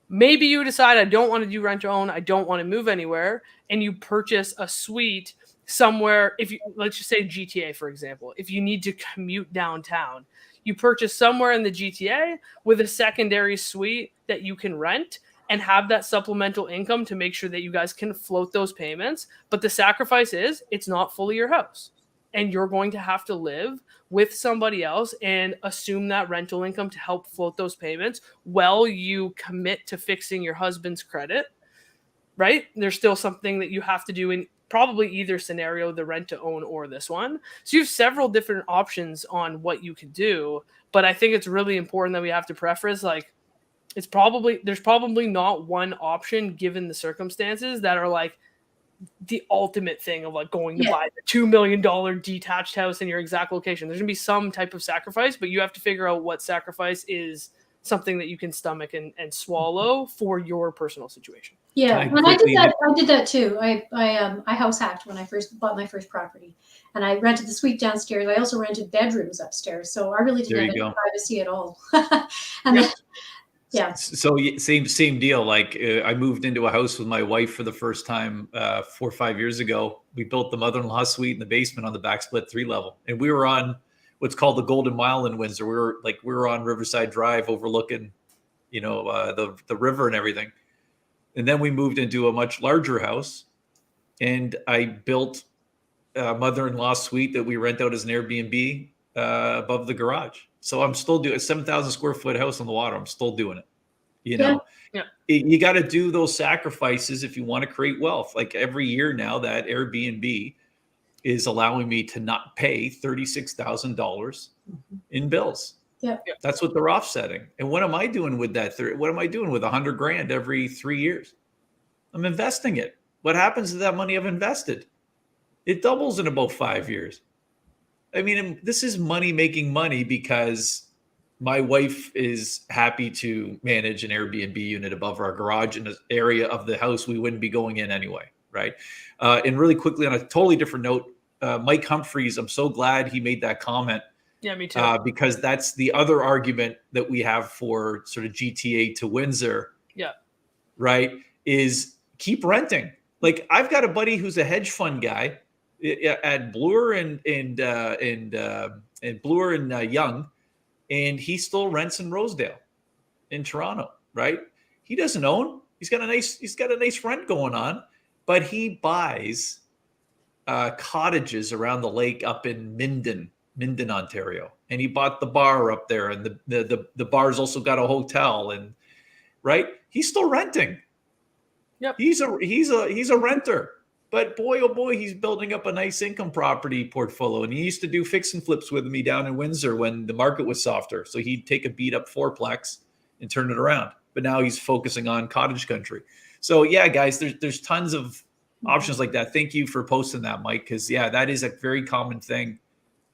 C: Maybe you decide I don't want to do rent to own, I don't want to move anywhere, and you purchase a suite somewhere. If you, let's just say GTA, for example, if you need to commute downtown, you purchase somewhere in the GTA with a secondary suite that you can rent and have that supplemental income to make sure that you guys can float those payments. But the sacrifice is it's not fully your house, and you're going to have to live with somebody else and assume that rental income to help float those payments while you commit to fixing your husband's credit, right? There's still something that you have to do in probably either scenario, the rent to own or this one. So you have several different options on what you could do, but I think it's really important that we have to preface, there's probably not one option given the circumstances that are the ultimate thing of going to buy the $2 million detached house in your exact location. There's gonna be some type of sacrifice, but you have to figure out what sacrifice is something that you can stomach and swallow for your personal situation.
B: Yeah, and I did that too. I house hacked when I first bought my first property, and I rented the suite downstairs. I also rented bedrooms upstairs, so I really didn't have any privacy at all. Yeah.
D: So same deal. I moved into a house with my wife for the first time 4 or 5 years ago. We built the mother-in-law suite in the basement on the back split 3-level, and we were on what's called the Golden Mile in Windsor. We were on Riverside Drive, overlooking, the river and everything. And then we moved into a much larger house, and I built a mother-in-law suite that we rent out as an Airbnb above the garage. So I'm still doing a 7,000 square foot house on the water. I'm still doing it. You got to do those sacrifices if you want to create wealth. Every year now, that Airbnb is allowing me to not pay $36,000 in bills.
B: Yeah,
D: that's what they're offsetting. And what am I doing with that? What am I doing with $100,000 every 3 years? I'm investing it. What happens to that money I've invested? It doubles in about 5 years. I mean, this is money making money because my wife is happy to manage an Airbnb unit above our garage in an area of the house we wouldn't be going in anyway, right? And really quickly, on a totally different note, Mike Humphreys, I'm so glad he made that comment.
C: Yeah, me too.
D: Because that's the other argument that we have for sort of GTA to Windsor.
C: Yeah.
D: Right. Is keep renting. Like I've got a buddy who's a hedge fund guy at Bloor and Bloor and Young, and he still rents in Rosedale in Toronto. Right. He doesn't own. He's got a nice rent going on, but he buys cottages around the lake up in Minden, Ontario, and he bought the bar up there, and the bar's also got a hotel, and right, he's still renting.
C: Yep,
D: he's a renter, but boy, oh boy, he's building up a nice income property portfolio. And he used to do fix and flips with me down in Windsor when the market was softer. So he'd take a beat up fourplex and turn it around. But now he's focusing on cottage country. So yeah, guys, there's tons of options like that. Thank you for posting that, Mike, because yeah, that is a very common thing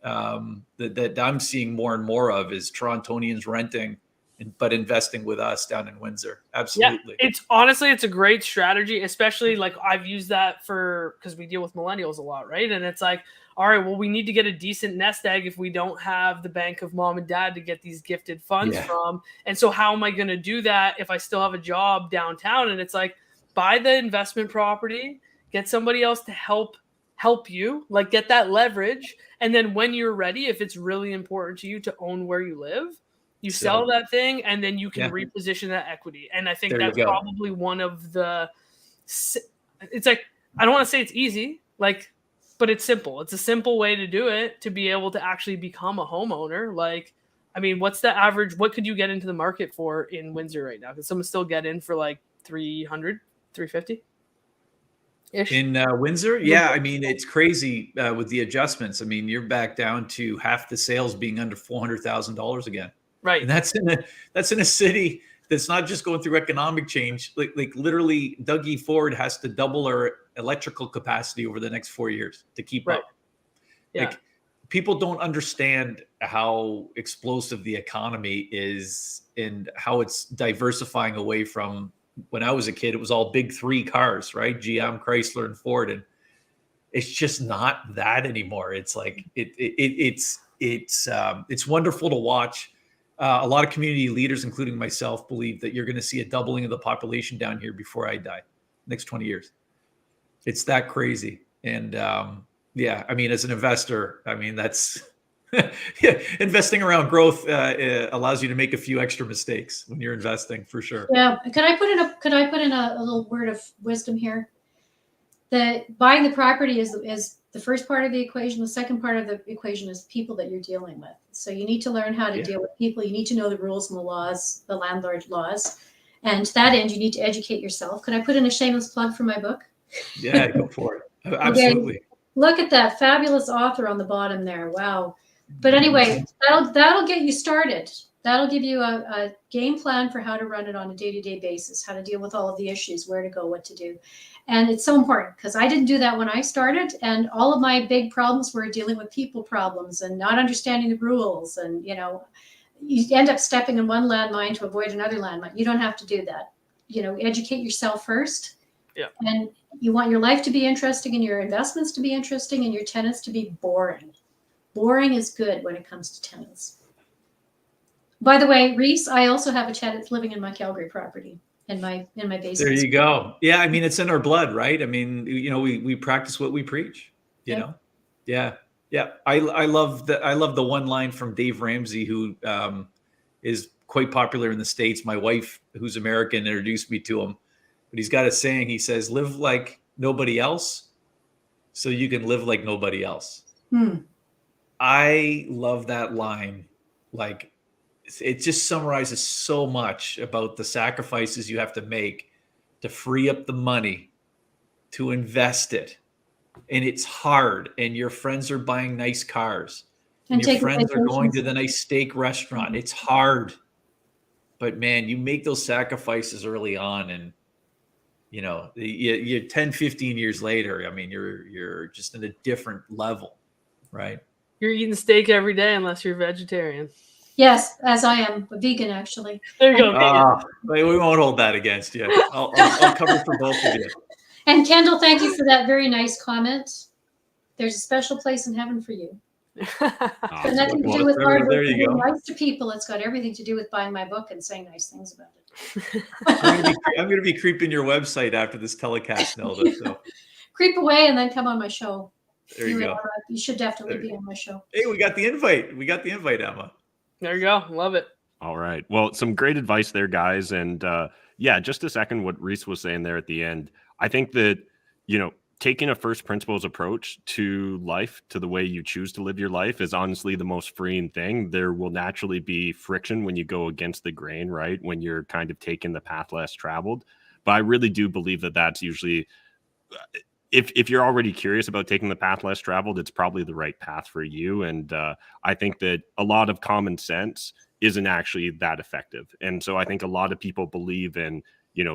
D: that I'm seeing more and more of is Torontonians renting, but investing with us down in Windsor. Absolutely.
C: Yeah, it's a great strategy, especially like I've used that because we deal with millennials a lot, right? And it's like, all right, well, we need to get a decent nest egg if we don't have the bank of mom and dad to get these gifted funds from. And so how am I going to do that if I still have a job downtown? And it's like, buy the investment property, get somebody else to help you, like get that leverage. And then when you're ready, if it's really important to you to own where you live, you sell that thing, and then you can reposition that equity. And I think that's probably one of it's like, I don't want to say it's easy, like, but it's simple. It's a simple way to do it, to be able to actually become a homeowner. Like, I mean, what's the average? What could you get into the market for in Windsor right now? Could someone still get in for like 300, 350?
D: In Windsor? Yeah, I mean, it's crazy with the adjustments. I mean, you're back down to half the sales being under $400,000 again.
C: Right.
D: And that's in a city that's not just going through economic change. Like literally, Dougie Ford has to double our electrical capacity over the next 4 years to keep up.
C: Yeah.
D: Like, people don't understand how explosive the economy is and how it's diversifying away from when I was a kid. It was all big three cars, right? GM, Chrysler, and Ford, and it's just not that anymore. It's like it's wonderful to watch. A lot of community leaders, including myself, believe that you're going to see a doubling of the population down here before I die, next 20 years. It's that crazy. And yeah, I mean, as an investor, I mean, that's investing around growth allows you to make a few extra mistakes when you're investing, for sure.
B: Yeah. Could I put in a little word of wisdom here? That buying the property is the first part of the equation. The second part of the equation is people that you're dealing with. So you need to learn how to deal with people. You need to know the rules and the laws, the landlord laws. And to that end, you need to educate yourself. Could I put in a shameless plug for my book?
D: Yeah, go for it. Absolutely.
B: Okay. Look at that fabulous author on the bottom there. Wow. But anyway, that'll get you started. That'll give you a game plan for how to run it on a day-to-day basis, how to deal with all of the issues, where to go, what to do. And it's so important because I didn't do that when I started. And all of my big problems were dealing with people problems and not understanding the rules. And, you know, you end up stepping in one landmine to avoid another landmine. You don't have to do that. You know, educate yourself first.
C: Yeah.
B: And you want your life to be interesting and your investments to be interesting and your tenants to be boring. Boring is good when it comes to tenants. By the way, Reese, I also have a tenant living in my Calgary property in my basement.
D: There you go. Yeah, I mean, it's in our blood, right? I mean, you know, we practice what we preach. You know, yeah. I love the one line from Dave Ramsey, who is quite popular in the States. My wife, who's American, introduced me to him, but he's got a saying. He says, "Live like nobody else, so you can live like nobody else." I love that line. Like, it just summarizes so much about the sacrifices you have to make to free up the money to invest it. And it's hard. And your friends are buying nice cars. And your friends are going to the nice steak restaurant. It's hard. But man, you make those sacrifices early on, and you know, you're 10, 15 years later, I mean, you're just in a different level, right?
C: You're eating steak every day unless you're vegetarian.
B: Yes, as I am a vegan, actually.
C: There you go.
D: We won't hold that against you. I'll cover for both of you.
B: And Kendall, thank you for that very nice comment. There's a special place in heaven for you. Got nothing to do with hard work
D: there
B: and
D: you
B: being
D: go.
B: nice to people. It's got everything to do with buying my book and saying nice things about it.
D: I'm going to be creeping your website after this telecast, Nelda. So
B: Creep away and then come on my show.
D: there you go.
B: You should definitely be on my show.
D: Hey, we got the invite. Emma.
C: There you go. Love it.
A: All right. Well, some great advice there, guys. And yeah, just a second, what Reese was saying there at the end. I think that, taking a first principles approach to life, to the way you choose to live your life, is honestly the most freeing thing. There will naturally be friction when you go against the grain, right? When you're kind of taking the path less traveled. But I really do believe that that's usually, if you're already curious about taking the path less traveled, it's probably the right path for you. And I think that a lot of common sense isn't actually that effective. And so I think a lot of people believe in,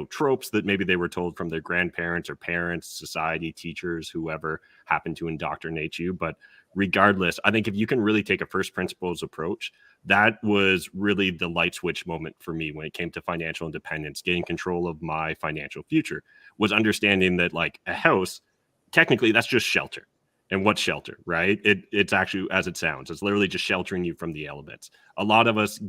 A: tropes that maybe they were told from their grandparents or parents, society, teachers, whoever happened to indoctrinate you. But regardless, I think if you can really take a first principles approach, that was really the light switch moment for me when it came to financial independence, getting control of my financial future, was understanding that like a house, technically that's just shelter. And what's shelter, right? It's actually, as it sounds, it's literally just sheltering you from the elements. A lot of us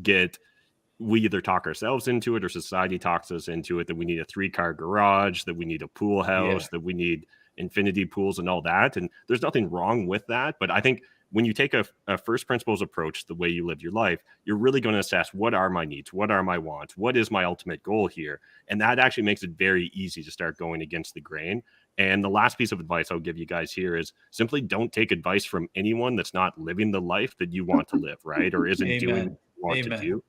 A: we either talk ourselves into it or society talks us into it, that we need a 3-car garage, that we need a pool house, that we need infinity pools and all that. And there's nothing wrong with that. But I think when you take a first principles approach, the way you live your life, you're really going to assess, what are my needs? What are my wants? What is my ultimate goal here? And that actually makes it very easy to start going against the grain. And the last piece of advice I'll give you guys here is simply don't take advice from anyone that's not living the life that you want to live, right? Or isn't doing what you want to do.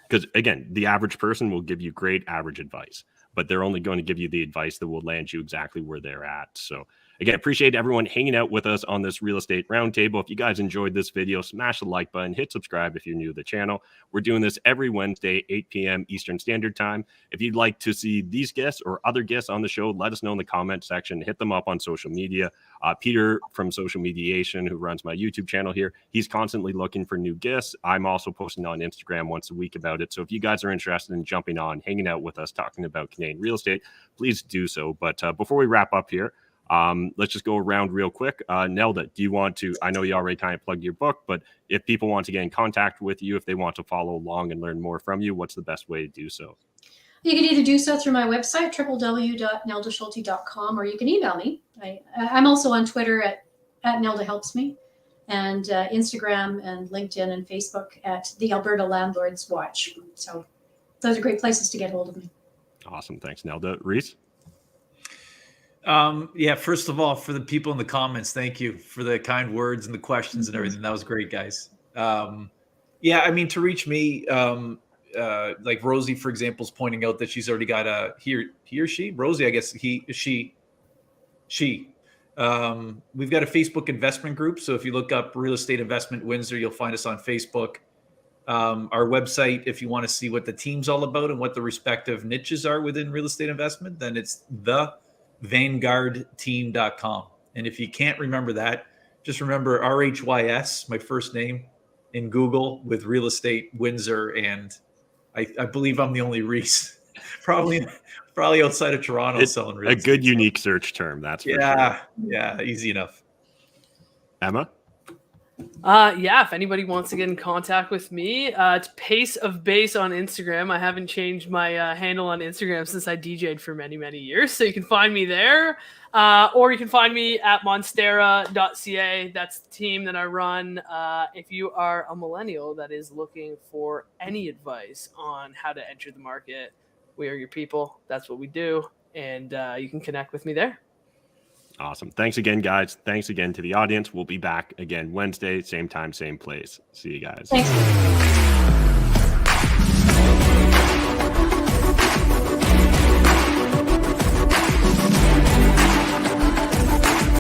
A: Because again, the average person will give you great average advice, but they're only going to give you the advice that will land you exactly where they're at. So again, appreciate everyone hanging out with us on this real estate roundtable. If you guys enjoyed this video, smash the like button, hit subscribe if you're new to the channel. We're doing this every Wednesday, 8 p.m. Eastern Standard Time. If you'd like to see these guests or other guests on the show, let us know in the comment section. Hit them up on social media. Peter from Social Mediation, who runs my YouTube channel here, he's constantly looking for new guests. I'm also posting on Instagram once a week about it. So if you guys are interested in jumping on, hanging out with us, talking about Canadian real estate, please do so. But before we wrap up here, let's just go around real quick. Nelda, do you want to, I know you already kind of plugged your book, but if people want to get in contact with you, if they want to follow along and learn more from you, what's the best way to do so?
B: You can either do so through my website, www.neldaschulte.com, or you can email me. I'm also on Twitter at Nelda Helps Me, and Instagram and LinkedIn and Facebook at the Alberta Landlords Watch. So those are great places to get hold of me.
A: Awesome. Thanks, Nelda. Reese?
D: First of all, for the people in the comments, thank you for the kind words and the questions and everything. That was great, guys. To reach me, like Rosie, for example, is pointing out that she's already got he or she, Rosie, I guess she. We've got a Facebook investment group. So if you look up Real Estate Investment Windsor, you'll find us on Facebook. Our website, if you want to see what the team's all about and what the respective niches are within real estate investment, then it's thevanguardteam.com. And if you can't remember that, just remember RHYS, my first name, in Google with Real Estate Windsor. And I believe I'm the only Reese, probably outside of Toronto, selling real estate.
A: A good, unique search term. That's for sure.
D: Yeah, easy enough.
A: Emma?
C: If anybody wants to get in contact with me, it's Pace of Base on Instagram. I haven't changed my handle on Instagram since I DJ'd for many, many years. So you can find me there. Or you can find me at monstera.ca. That's the team that I run. If you are a millennial that is looking for any advice on how to enter the market, we are your people. That's what we do. And you can connect with me there.
A: Awesome. Thanks again, guys. Thanks again to the audience. We'll be back again Wednesday, same time, same place. See you guys.
B: Thanks.